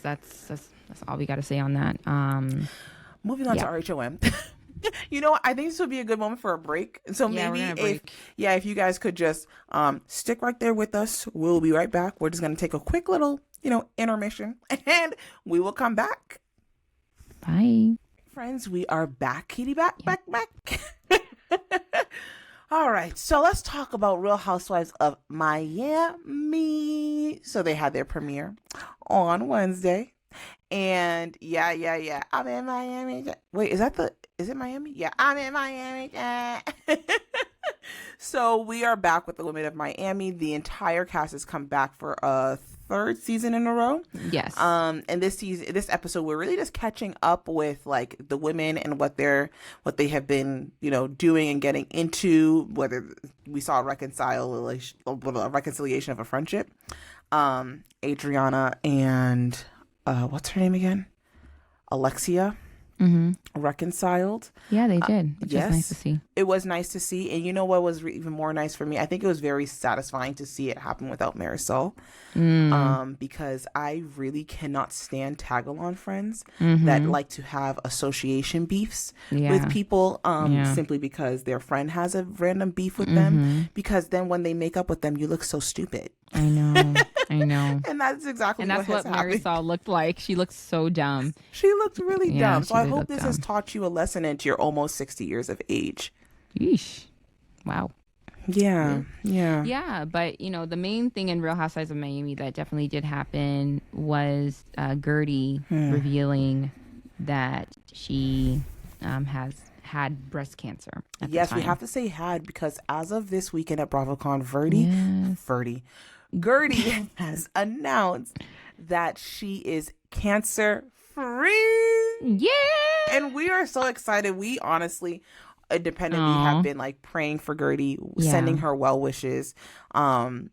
that's all we got to say on that. Moving on to RHOM. You know what? I think this would be a good moment for a break. So maybe if you guys could just stick right there with us, we'll be right back. We're just gonna take a quick little, intermission, and we will come back. Bye. Friends, we are back. Kitty back. All right, so let's talk about Real Housewives of Miami. So they had their premiere on Wednesday. And yeah. I'm in Miami. Wait, is it Miami? Yeah, I'm in Miami. So we are back with the Women of Miami. The entire cast has come back for a third season in a row. Yes. And this episode, we're really just catching up with like the women and what they have been, doing and getting into. Whether we saw a reconciliation of a friendship. Adriana and what's her name again? Alexia. Reconciled. Yeah, they did. Which was nice to see. It was nice to see. And you know what was even more nice for me? I think it was very satisfying to see it happen without Marisol. Because I really cannot stand tag-along friends that like to have association beefs with people simply because their friend has a random beef with them. Because then when they make up with them, you look so stupid. I know. And that's exactly what Marisol looked like. She looked so dumb. She looked really dumb. So I hope this has taught you a lesson into your almost 60 years of age. Yeesh. Wow. Yeah. But the main thing in Real Housewives of Miami that definitely did happen was Gertie revealing that she has had breast cancer. Yes, we have to say had, because as of this weekend at BravoCon, Gertie has announced that she is cancer free. Yeah. And we are so excited. We honestly independently have been like praying for Gertie, sending her well wishes, and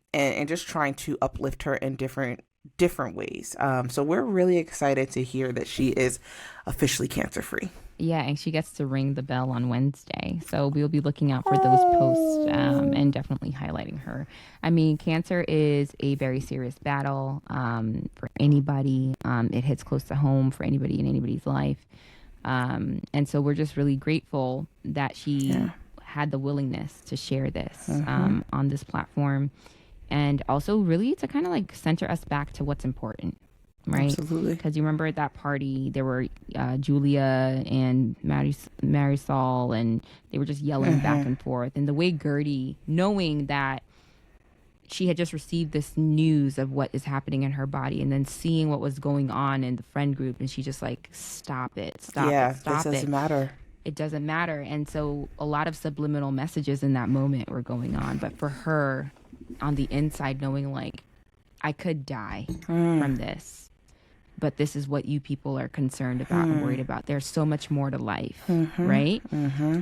just trying to uplift her in different different ways. So we're really excited to hear that she is officially cancer-free. Yeah, and she gets to ring the bell on Wednesday. So we'll be looking out for those posts and definitely highlighting her. I mean, cancer is a very serious battle for anybody. It hits close to home for anybody in anybody's life. And so we're just really grateful that she had the willingness to share this on this platform. And also really to kind of like center us back to what's important. Right. Absolutely. Because you remember at that party, there were Julia and Marisol, and they were just yelling back and forth. And the way Gertie, knowing that she had just received this news of what is happening in her body, and then seeing what was going on in the friend group, and she just like, stop it. It doesn't matter. It doesn't matter. And so a lot of subliminal messages in that moment were going on. But for her, on the inside, knowing like, I could die from this. But this is what you people are concerned about and worried about. There's so much more to life, right?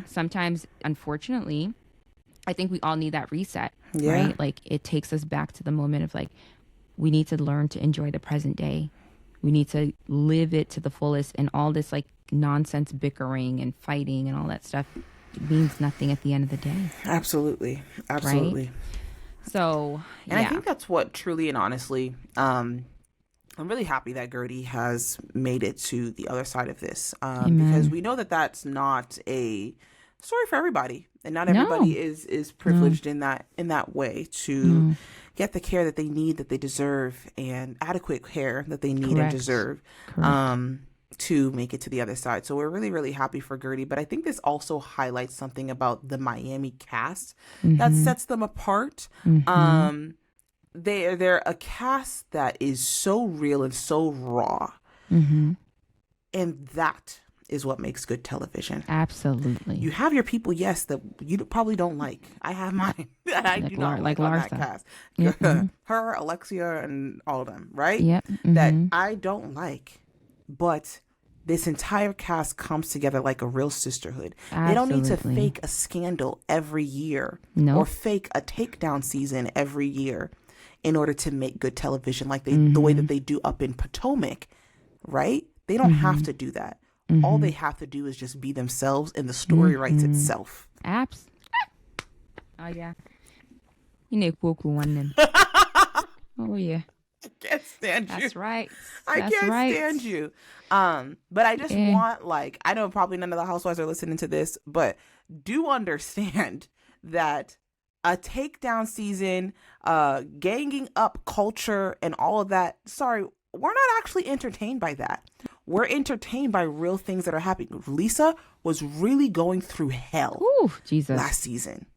Sometimes, unfortunately, I think we all need that reset, right? Like it takes us back to the moment of like, we need to learn to enjoy the present day. We need to live it to the fullest, and all this like nonsense bickering and fighting and all that stuff means nothing at the end of the day. Absolutely. Right? So, and I think that's what truly and honestly, I'm really happy that Gertie has made it to the other side of this, because we know that that's not a story for everybody, and not everybody is privileged in that way to get the care that they need, that they deserve, and adequate care that they need and deserve to make it to the other side. So we're really, really happy for Gertie. But I think this also highlights something about the Miami cast that sets them apart. They're a cast that is so real and so raw. And that is what makes good television. Absolutely. You have your people, yes, that you probably don't like. I have mine that I do not like on that cast. Her, Alexia, and all of them, right? That I don't like. But this entire cast comes together like a real sisterhood. Absolutely. They don't need to fake a scandal every year or fake a takedown season every year in order to make good television like the way that they do up in Potomac, right? They don't have to do that. All they have to do is just be themselves, and the story writes itself. Oh, yeah. You know, one. Oh, yeah. I can't stand you. That's right. I can't stand you. But I just want, like, I know probably none of the housewives are listening to this, but do understand that a takedown season, ganging up culture and all of that, sorry, we're not actually entertained by that. We're entertained by real things that are happening. Lisa was really going through hell last season.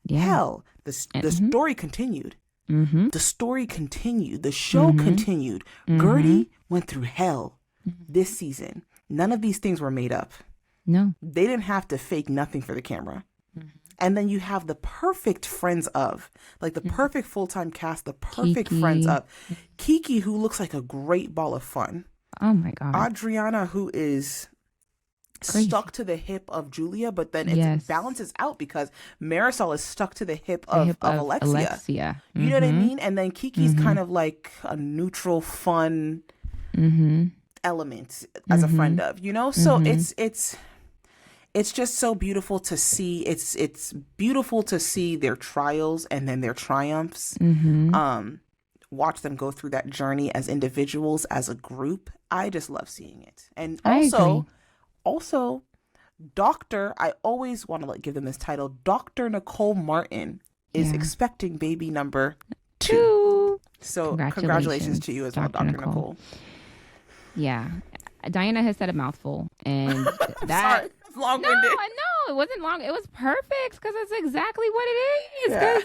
Hell. The story continued. The story continued. The show continued. Gertie went through hell this season. None of these things were made up. No. They didn't have to fake nothing for the camera. And then you have the perfect friends of, like the perfect full-time cast, the perfect friends of. Kiki, who looks like a great ball of fun. Oh my God. Adriana, who is stuck to the hip of Julia, but then it balances out because Marisol is stuck to the hip of Alexia. You know what I mean? And then Kiki's kind of like a neutral, fun element as a friend of, you know? So it's just so beautiful to see. It's beautiful to see their trials and then their triumphs. Watch them go through that journey as individuals, as a group. I just love seeing it. And also, Dr. I always want to give them this title. Dr. Nicole Martin is expecting baby number 2. So congratulations to you as well, Dr. Nicole. Yeah. Diana has said a mouthful, and that... Sorry, it's long-winded. No, it wasn't long. It was perfect because that's exactly what it is. Yeah.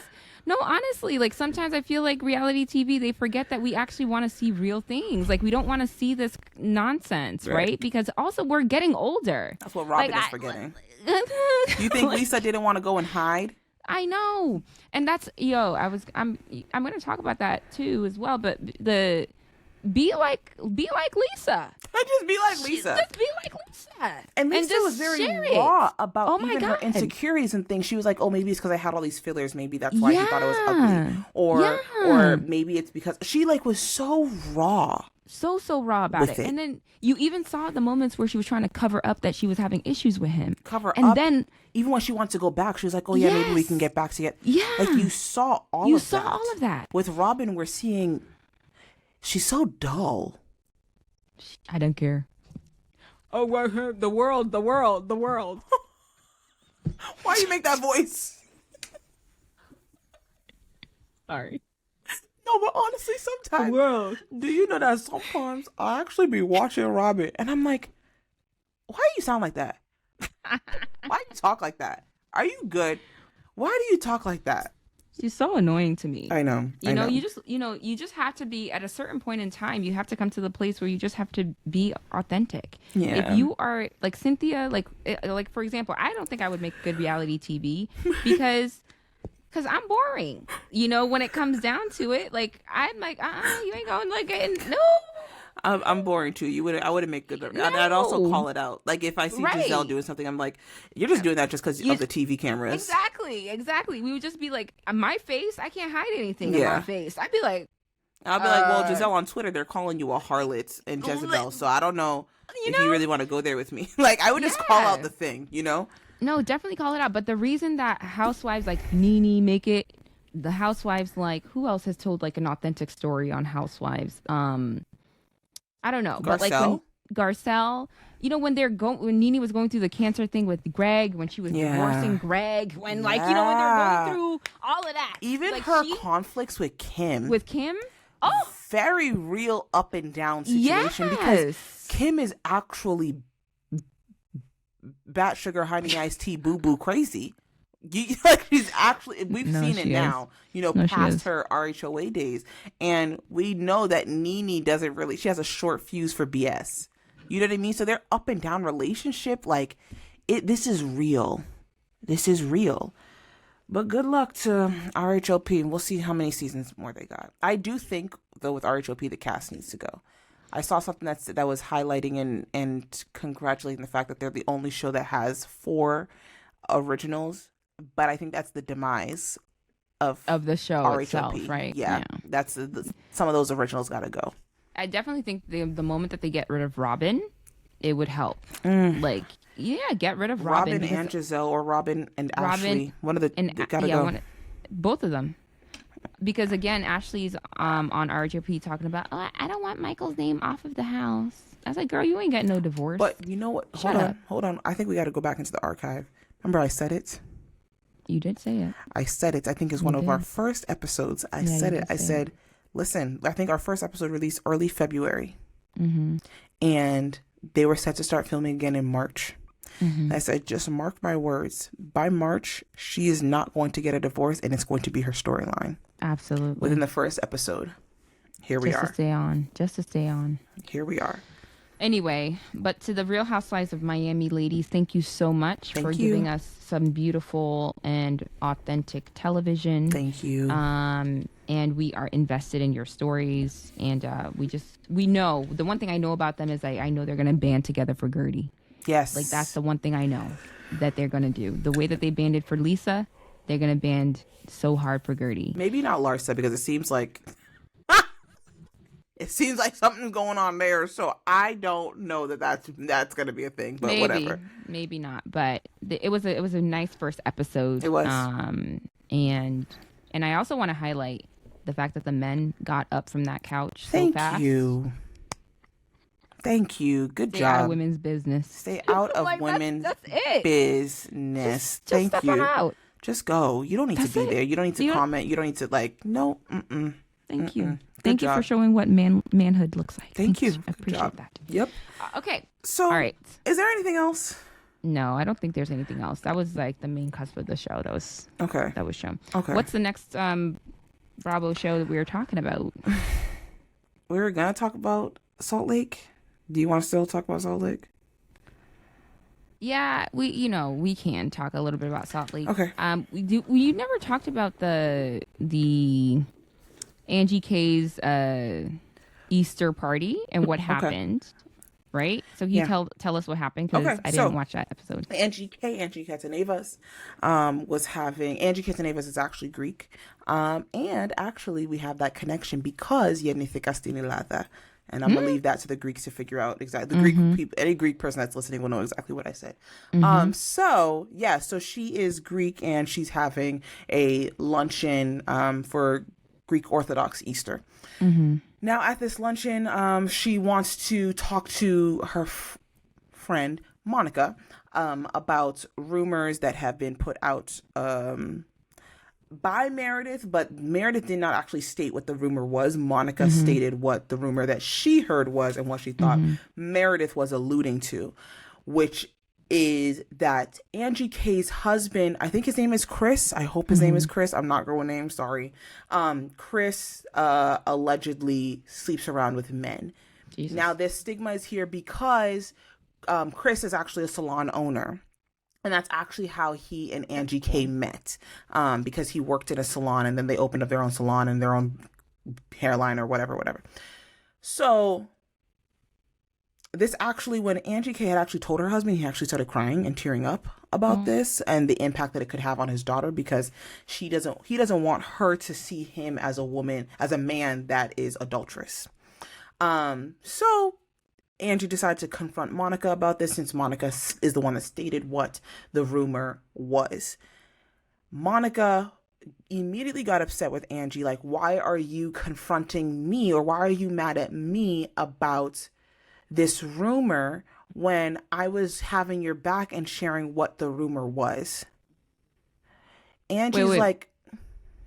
No, honestly, like sometimes I feel like reality TV, they forget that we actually want to see real things. Like we don't want to see this nonsense, right? Because also we're getting older. That's what Robin is forgetting. You think Lisa didn't want to go and hide? I know. And that's, I'm going to talk about that too as well. But be like Lisa. Just be like Lisa. Just be like Lisa. And Lisa was very raw about even her God. insecurities and things. She was like, oh, maybe it's because I had all these fillers. Maybe that's why he thought it was ugly. Or maybe it's because she like was so raw. So raw about it. And then you even saw the moments where she was trying to cover up that she was having issues with him. And then even when she wants to go back, she was like, oh yeah, maybe we can get back together. Yeah. Like you saw all of that. With Robin, we're seeing she's so dull. I don't care. Oh, the world. Why do you make that voice? Sorry. No, but honestly, sometimes, do you know that sometimes I actually be watching Robin and I'm like, why do you sound like that? Why do you talk like that? Are you good? Why do you talk like that? She's so annoying to me. I know. You just have to be at a certain point in time. You have to come to the place where you just have to be authentic. Yeah. If you are like Cynthia, like for example, I don't think I would make good reality TV because I'm boring. When it comes down to it, like I'm like, you ain't going like no. I'm boring too. I wouldn't make good. No. I'd also call it out. Like if I see Giselle doing something, I'm like, you're just doing that just because of the TV cameras. Exactly. We would just be like, my face, I can't hide anything in my face. I'll be like, well, Giselle, on Twitter, they're calling you a harlot and Jezebel. So I don't know if you really want to go there with me. Like I would just call out the thing, No, definitely call it out. But the reason that housewives like Nene make it, the housewives like, who else has told like an authentic story on housewives? I don't know. Garcelle? But like when Garcelle, when when Nene was going through the cancer thing with Greg, when she was divorcing Greg, when when they're going through all of that. Even like her conflicts with Kim. Oh, very real up and down situation because Kim is actually bat sugar honey iced tea boo boo crazy. She's actually, we've seen it now, past her RHOA days, and we know that Nene she has a short fuse for BS. You know what I mean? So their up and down relationship, this is real. But good luck to RHOP, and we'll see how many seasons more they got. I do think, though, with RHOP, the cast needs to go. I saw something that was highlighting and congratulating the fact that they're the only show that has 4 originals, but I think that's the demise of the show RHOP. Itself, right? Yeah. That's some of those originals got to go. I definitely think the moment that they get rid of Robin, it would help. Get rid of Robin and Giselle, or Robin and Ashley. One of the gotta go. Both of them. Because again, Ashley's on RHOP talking about, I don't want Michael's name off of the house. I was like, girl, you ain't got no divorce. But you know what? Hold on. I think we got to go back into the archive. Remember, I said it. You did say it. I said it. I think it's one of our first episodes. I said it. I said, listen, I think our first episode released early February. Mm-hmm. And they were set to start filming again in March. Mm-hmm. I said, just mark my words. By March, she is not going to get a divorce, and it's going to be her storyline. Absolutely. Within the first episode. Here we are. Just to stay on. Here we are. Anyway, but to the Real Housewives of Miami ladies, thank you so much for giving us some beautiful and authentic television. Thank you. And we are invested in your stories. And we know, the one thing I know about them is I know they're going to band together for Gertie. Yes. Like that's the one thing I know that they're going to do. The way that they banded for Lisa, they're going to band so hard for Gertie. Maybe not Larsa, because it seems like something's going on there. So I don't know that's going to be a thing, but whatever. Maybe not. But it was a nice first episode. It was. And I also want to highlight the fact that the men got up from that couch so fast. Thank you. Good job. Stay out of women's business. Stay out of women's business. Just step on out. Just go. You don't need to be there. You don't need to comment. You don't need to no. Thank you. Thank you for showing what manhood looks like. Thank you. I appreciate that. Yep. Okay. So, all right. Is there anything else? No, I don't think there's anything else. That was like the main cusp of the show. That was shown. Okay. What's the next Bravo show that we were talking about? We were gonna talk about Salt Lake. Do you want to still talk about Salt Lake? Yeah, we can talk a little bit about Salt Lake. Okay. We never talked about the Angie K's Easter party and what happened. right? So he tell us what happened, because I didn't watch that episode. Angie Catanevas was having, Angie Catanevas is actually Greek, and actually we have that connection because Yennetica Stinilata, and I'm gonna leave that to the Greeks to figure out exactly. The Greek people, any Greek person that's listening will know exactly what I said. So she is Greek, and she's having a luncheon for Greek Orthodox Easter. Now at this luncheon, she wants to talk to her friend Monica about rumors that have been put out by Meredith, but Meredith did not actually state what the rumor was. Monica stated what the rumor that she heard was and what she thought Meredith was alluding to, which is that Angie K's husband, I think his name is Chris. I hope his name is Chris. I'm not going with name. Sorry. Chris allegedly sleeps around with men. Jesus. Now, this stigma is here because Chris is actually a salon owner. And that's actually how he and Angie K met, because he worked in a salon and then they opened up their own salon and their own hairline or whatever. So this actually, when Angie K had actually told her husband, he actually started crying and tearing up about this and the impact that it could have on his daughter, because he doesn't want her to see him as a woman, as a man that is adulterous. So Angie decided to confront Monica about this, since Monica is the one that stated what the rumor was. Monica immediately got upset with Angie, like, why are you confronting me, or why are you mad at me about this rumor when I was having your back and sharing what the rumor was? Angie's like,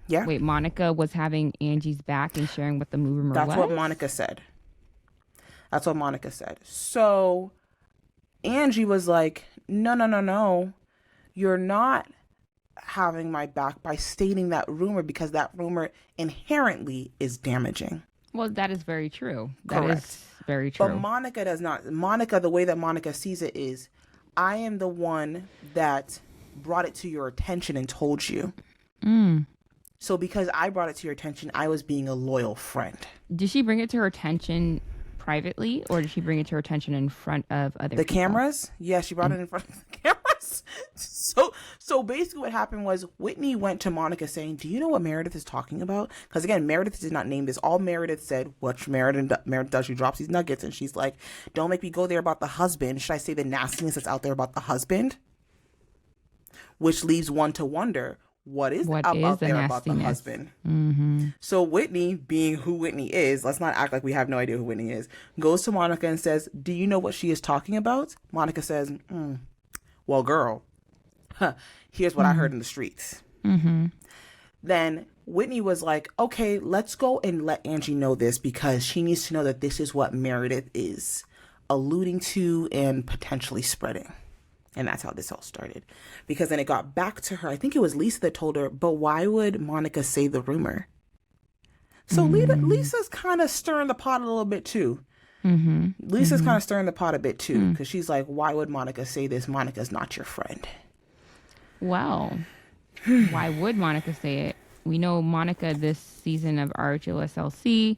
yeah. Wait, Monica was having Angie's back and sharing what the rumor was? That's what Monica said. That's what Monica said. So Angie was like, no. You're not having my back by stating that rumor, because that rumor inherently is damaging. Well, that is very true. Correct. That is very true. But Monica does not. Monica, the way that Monica sees it is, I am the one that brought it to your attention and told you. So because I brought it to your attention, I was being a loyal friend. Did she bring it to her attention privately, or did she bring it to her attention in front of other people? Cameras? Yeah, she brought it in front of the cameras. So basically what happened was Whitney went to Monica saying, do you know what Meredith is talking about? Because again, Meredith did not name this. All Meredith said, what Meredith does, she drops these nuggets, and she's like, don't make me go there about the husband. Should I say the nastiness that's out there about the husband? Which leaves one to wonder, what is out there about the husband? So Whitney, being who Whitney is, let's not act like we have no idea who Whitney is, goes to Monica and says, do you know what she is talking about? Monica says, well, girl, here's what I heard in the streets. Then Whitney was like, okay, let's go and let Angie know this, because she needs to know that this is what Meredith is alluding to and potentially spreading. And that's how this all started. Because then it got back to her. I think it was Lisa that told her, but why would Monica say the rumor? So Lisa's kind of stirring the pot a little bit too. Lisa's kind of stirring the pot a bit too. Because she's like, why would Monica say this? Monica's not your friend. Well, why would Monica say it? We know Monica this season of RHOSLC.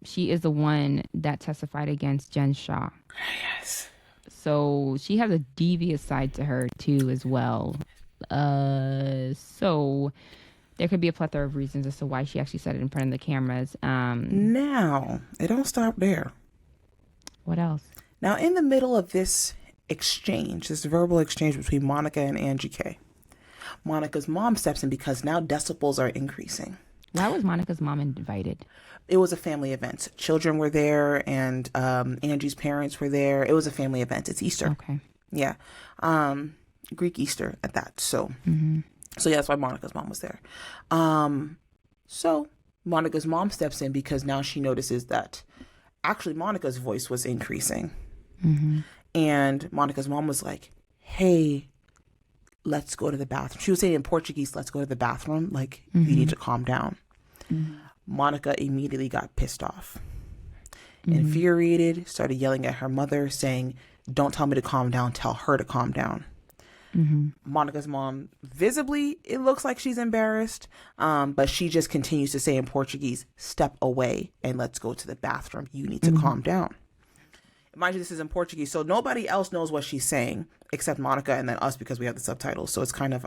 She is the one that testified against Jen Shaw. Yes. So she has a devious side to her too as well. So there could be a plethora of reasons as to why she actually said it in front of the cameras. Now, it don't stop there. What else? Now, in the middle of this exchange, this verbal exchange between Monica and Angie K, Monica's mom steps in, because now decibels are increasing. Why was Monica's mom invited? It was a family event. Children were there, and Angie's parents were there. It was a family event. It's Easter. Okay. Yeah. Greek Easter at that. So, so yeah, that's why Monica's mom was there. So Monica's mom steps in, because now she notices that actually Monica's voice was increasing. And Monica's mom was like, hey, let's go to the bathroom. She was saying in Portuguese, let's go to the bathroom. Like, you need to calm down. Monica immediately got pissed off, infuriated, started yelling at her mother, saying, don't tell me to calm down, tell her to calm down. Monica's mom, visibly, it looks like she's embarrassed, but she just continues to say in Portuguese, step away and let's go to the bathroom. You need to calm down. mind you, this is in Portuguese, so nobody else knows what she's saying except Monica and then us because we have the subtitles. So it's kind of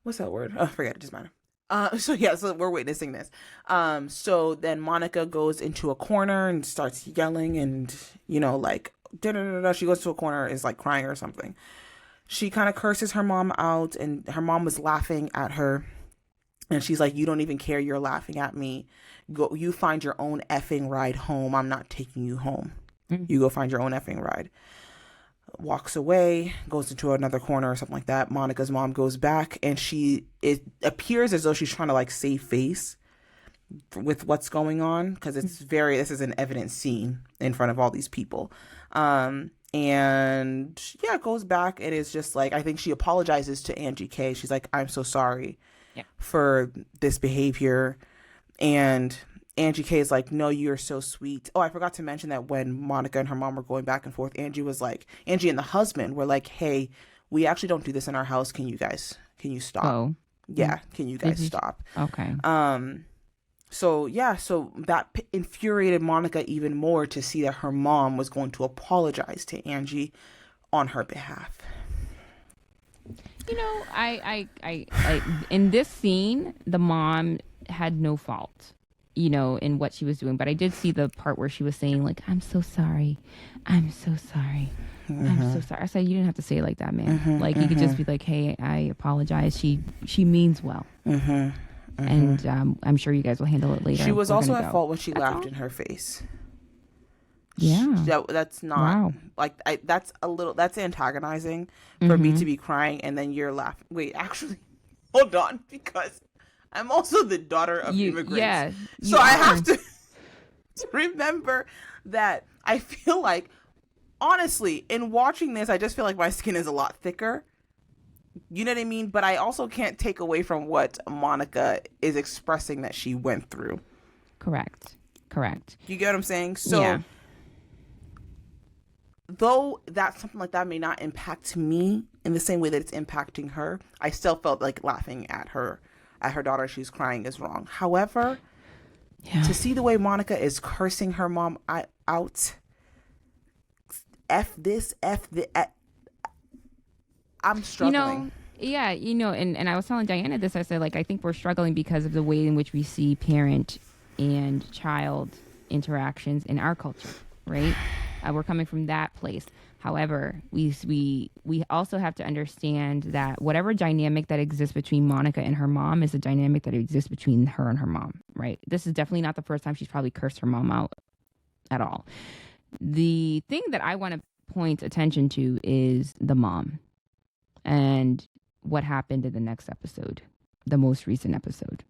what's that word? Oh, forget it. Doesn't matter. So we're witnessing this. So then Monica goes into a corner and starts yelling, and like she goes to a corner, is like crying or something. She kind of curses her mom out, and her mom was laughing at her, and she's like, "You don't even care. You're laughing at me. Go, you find your own effing ride home. I'm not taking you home. You go find your own effing ride." Walks away, goes into another corner or something like that. Monica's mom goes back, and it appears as though she's trying to like save face with what's going on, because this is an evident scene in front of all these people. And yeah, goes back and is just like, I think she apologizes to Angie K. She's like, "I'm so sorry for this behavior." And Angie K is like, "No, you're so sweet." Oh, I forgot to mention that when Monica and her mom were going back and forth, Angie and the husband were like, "Hey, we actually don't do this in our house. Can you stop?" Oh. Yeah. Can you guys stop? Okay. So that infuriated Monica even more to see that her mom was going to apologize to Angie on her behalf. I in this scene, the mom had no fault, in what she was doing. But I did see the part where she was saying, like, "I'm so sorry. I'm so sorry. I'm so sorry." I said, "You didn't have to say it like that, man. You could just be like, 'Hey, I apologize. She means well.'" And I'm sure you guys will handle it later. She was also at fault when she laughed in her face. Yeah. That's not that's antagonizing for me to be crying and then you're laughing. Wait, actually, hold on, because I'm also the daughter of immigrants. Yeah. So I have to remember that. I feel like, honestly, in watching this, I just feel like my skin is a lot thicker. You know what I mean? But I also can't take away from what Monica is expressing that she went through. Correct. You get what I'm saying? So, yeah. Though that something like that may not impact me in the same way that it's impacting her, I still felt like laughing at her daughter. She's crying is wrong. However, to see the way Monica is cursing her mom out, F this, I'm struggling. And I was telling Diana this. I said, like, I think we're struggling because of the way in which we see parent and child interactions in our culture, right? We're coming from that place. However, we also have to understand that whatever dynamic that exists between Monica and her mom is a dynamic that exists between her and her mom, right? This is definitely not the first time she's probably cursed her mom out at all. The thing that I want to point attention to is the mom and what happened in the next episode, the most recent episode.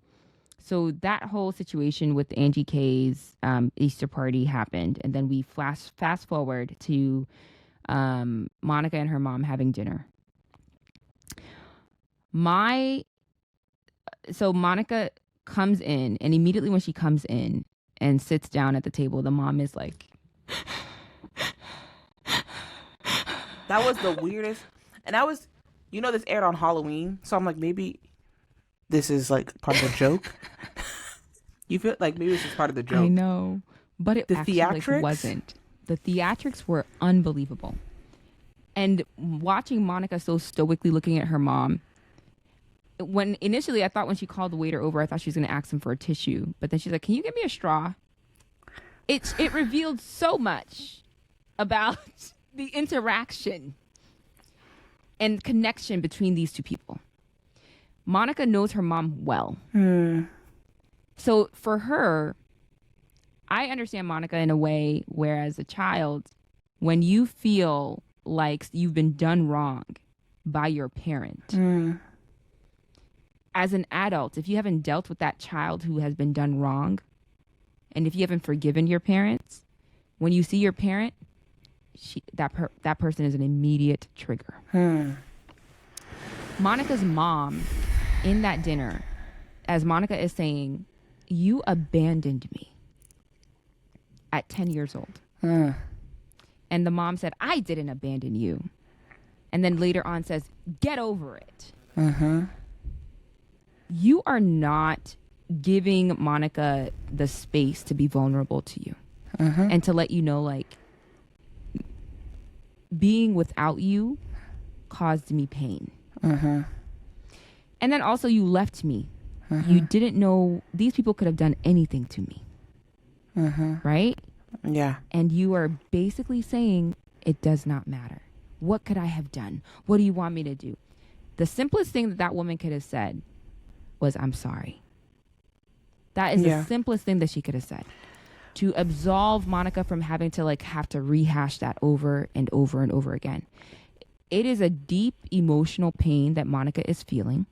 So that whole situation with Angie K's Easter party happened, and then we fast forward to Monica and her mom having dinner. So Monica comes in, and immediately when she comes in and sits down at the table, the mom is like, that was the weirdest. And this aired on Halloween, so I'm like, maybe this is like part of the joke. You feel like maybe this is part of the joke. I know, but it actually wasn't. The theatrics were unbelievable. And watching Monica so stoically looking at her mom, when initially I thought when she called the waiter over, I thought she was going to ask him for a tissue. But then she's like, "Can you give me a straw?" It revealed so much about the interaction and connection between these two people. Monica knows her mom well. So for her, I understand Monica in a way where as a child, when you feel like you've been done wrong by your parent, as an adult, if you haven't dealt with that child who has been done wrong, and if you haven't forgiven your parents, when you see your parent, that person is an immediate trigger. Monica's mom in that dinner, as Monica is saying, "You abandoned me at 10 years old." And the mom said, "I didn't abandon you." And then later on says, "Get over it." You are not giving Monica the space to be vulnerable to you and to let you know, like, being without you caused me pain. And then also you left me. You didn't know these people could have done anything to me. Right? Yeah. And you are basically saying it does not matter. What could I have done? What do you want me to do? The simplest thing that woman could have said was, I'm sorry. That is the simplest thing that she could have said. To absolve Monica from having to have to rehash that over and over and over again. It is a deep emotional pain that Monica is feeling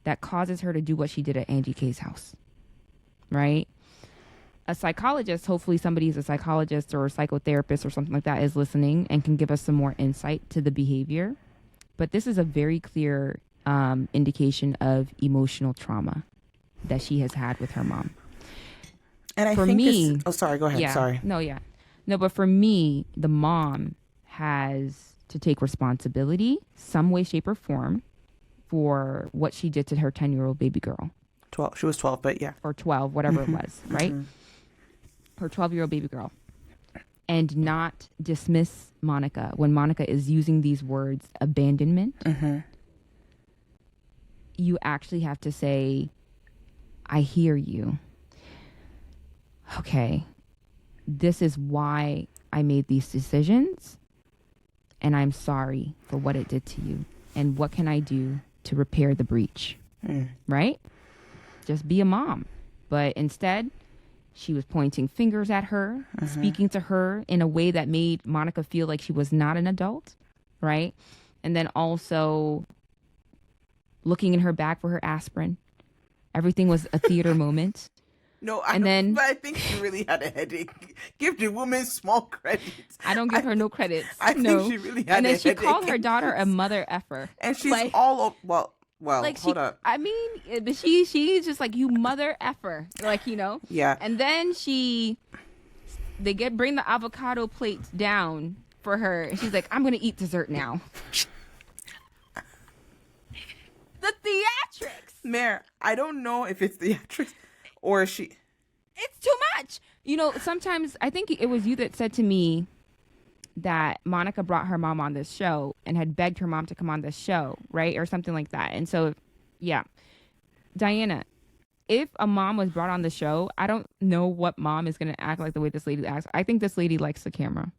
that causes her to do what she did at Angie K's house. Right? A psychologist, hopefully somebody who's a psychologist or a psychotherapist or something like that is listening and can give us some more insight to the behavior. But this is a very clear indication of emotional trauma that she has had with her mom. And I sorry, go ahead. Yeah, sorry. No, but for me, the mom has to take responsibility, some way, shape, or form, for what she did to her 10-year-old baby girl. 12. She was 12, but yeah. Or 12, whatever it was, right? Her 12-year-old baby girl. And not dismiss Monica when Monica is using these words, abandonment. You actually have to say, I hear you. Okay, this is why I made these decisions, and I'm sorry for what it did to you. And what can I do to repair the breach? Right? Just be a mom. But instead, she was pointing fingers at her, speaking to her in a way that made Monica feel like she was not an adult, right? And then also looking in her bag for her aspirin. Everything was a theater moment. No, but I think she really had a headache. Give the woman small credits. I don't give her no credits. I think she really had a headache. And then she called her daughter a mother effer. And she's all well, hold up. I mean, she's just like, you mother effer. Yeah. And then bring the avocado plate down for her. And she's like, I'm going to eat dessert now. The theatrics. Mare, I don't know if it's theatrics or she. It's too much. Sometimes I think it was you that said to me that Monica brought her mom on this show and had begged her mom to come on this show, right? Or something like that. And so, yeah. Diana, if a mom was brought on the show, I don't know what mom is going to act like the way this lady acts. I think this lady likes the camera.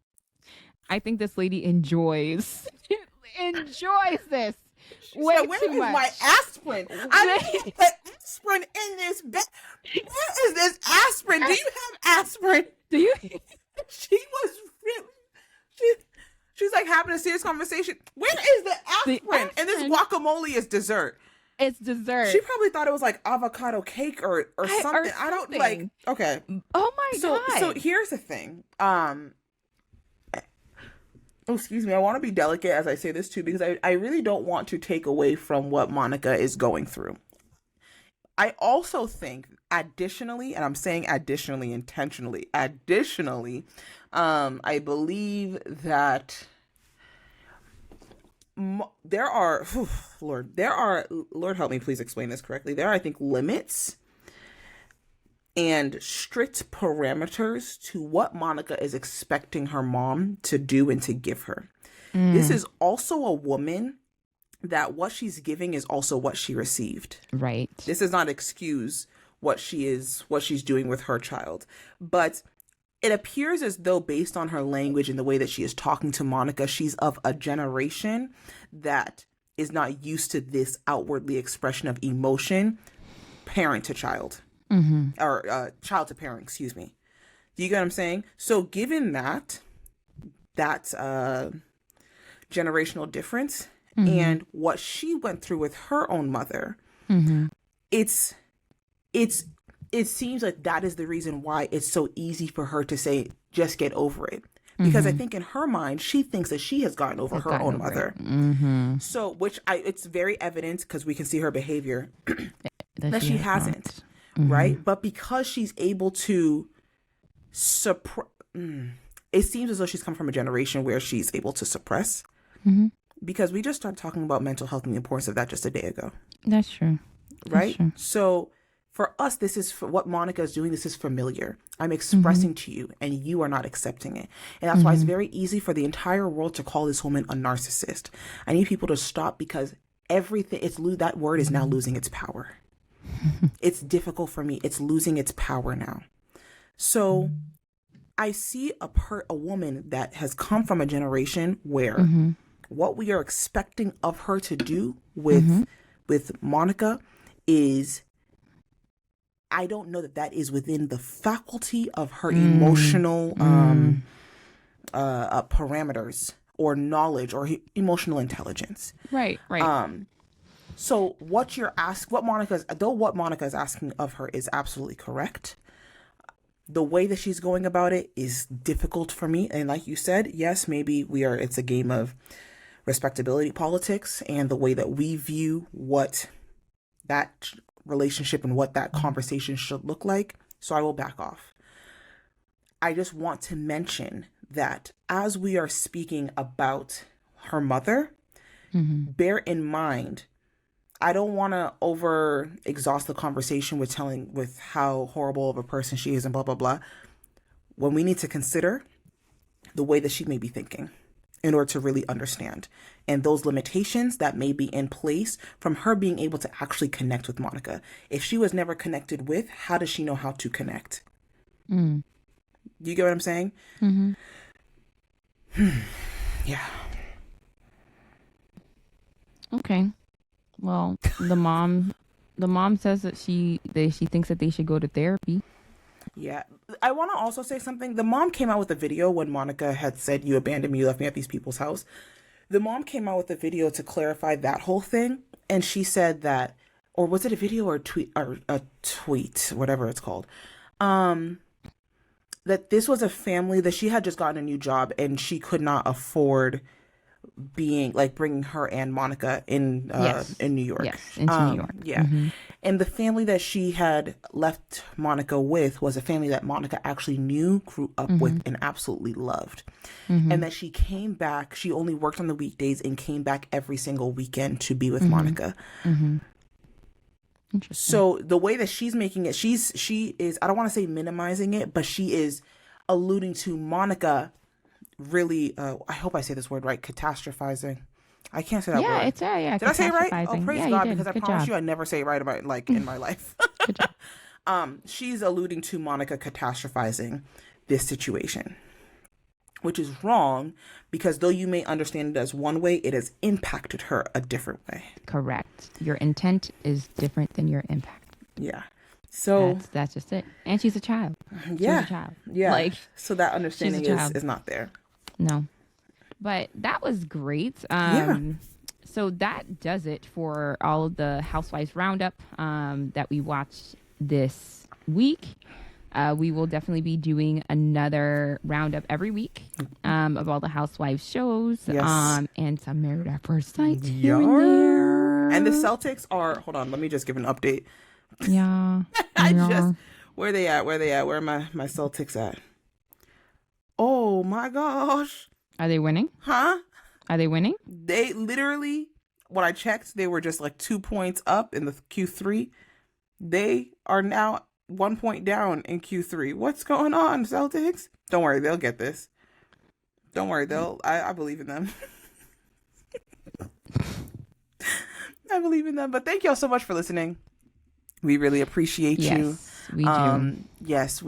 I think this lady enjoys this. Where is my aspirin? I need the aspirin in this bed. Where is this aspirin? Do you have aspirin? Do you? She was really. She's like having a serious conversation. Where is the aspirin? And this guacamole is dessert. It's dessert. She probably thought it was like avocado cake or something. I don't like. Okay. Oh my God. So here's the thing. Excuse me. I want to be delicate as I say this too, because I really don't want to take away from what Monica is going through. I also think additionally, and I'm saying additionally intentionally, I believe that there are, Lord help me, please explain this correctly. There are, I think, limits and strict parameters to what Monica is expecting her mom to do and to give her. This is also a woman that what she's giving is also what she received. Right. This does not excuse what she's doing with her child. But it appears as though, based on her language and the way that she is talking to Monica, she's of a generation that is not used to this outwardly expression of emotion, parent to child. Or child to parent, excuse me. Do you get what I'm saying? So given that generational difference and what she went through with her own mother, it seems like that is the reason why it's so easy for her to say, just get over it. Because I think in her mind, she thinks that she has gotten over her own mother. So, it's very evident because we can see her behavior that she hasn't. Right? But because she's able to suppress, it seems as though she's come from a generation where she's able to suppress. Because we just started talking about mental health and the importance of that just a day ago. That's true. Right? That's true. So for us, this is for what Monica is doing. This is familiar. I'm expressing to you and you are not accepting it. And that's why it's very easy for the entire world to call this woman a narcissist. I need people to stop because everything, that word is now losing its power. It's difficult for me. It's losing its power now. So I see a woman that has come from a generation where what we are expecting of her to do with Monica is, I don't know that is within the faculty of her emotional parameters or knowledge or emotional intelligence. Right. So what Monica is asking of her is absolutely correct. The way that she's going about it is difficult for me. And like you said, yes, maybe it's a game of respectability politics and the way that we view what that relationship and what that conversation should look like. So I will back off. I just want to mention that as we are speaking about her mother, bear in mind, I don't want to over exhaust the conversation with how horrible of a person she is and blah, blah, blah. When we need to consider the way that she may be thinking in order to really understand and those limitations that may be in place from her being able to actually connect with Monica. If she was never connected with, how does she know how to connect? You get what I'm saying? Yeah. Okay. Well, the mom says that she thinks that they should go to therapy. Yeah. I want to also say something. The mom came out with a video when Monica had said, "You abandoned me, you left me at these people's house." The mom came out with a video to clarify that whole thing. And she said that, or was it a video or a tweet, whatever it's called, that this was a family that she had just gotten a new job and she could not afford bringing her and Monica in New York. Yes, into New York. Yeah. And the family that she had left Monica with was a family that Monica actually knew, grew up with, and absolutely loved. And that she came back, she only worked on the weekdays and came back every single weekend to be with Monica. So the way that she's making it, she is, I don't want to say minimizing it, but she is alluding to Monica really, I hope I say this word right, catastrophizing. I can't say that word. Yeah, Did I say it right? Oh, praise God, because I Good promise job. you I never say it right about in my life. Good job. She's alluding to Monica catastrophizing this situation, which is wrong because though you may understand it as one way, it has impacted her a different way. Correct. Your intent is different than your impact. Yeah. So that's just it. And she's a child. Yeah. She's a child. Yeah. So that understanding is not there. No. But that was great. So that does it for all of the Housewives Roundup that we watched this week. We will definitely be doing another roundup every week of all the Housewives shows and some Married at First Sight here and there. And the Celtics are, hold on, let me just give an update. Yeah. Where they at? Where are my Celtics at? Oh my gosh. Are they winning? Huh? Are they winning? They literally, when I checked, they were just like 2 points up in the Q3. They are now 1 point down in Q3. What's going on, Celtics? Don't worry, they'll get this. Don't worry, I believe in them. I believe in them. But thank y'all so much for listening. We really appreciate you. We do. Yes,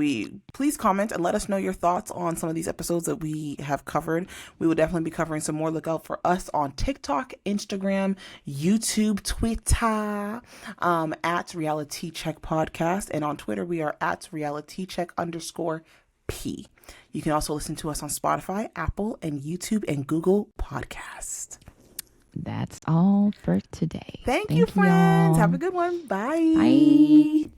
please comment and let us know your thoughts on some of these episodes that we have covered. We will definitely be covering some more. Look out for us on TikTok, Instagram, YouTube, Twitter, at realiTEACheckpodcast. And on Twitter, we are at realiTEACheck_P. You can also listen to us on Spotify, Apple, and YouTube and Google Podcast. That's all for today. Thank you, friends. Y'all. Have a good one. Bye. Bye.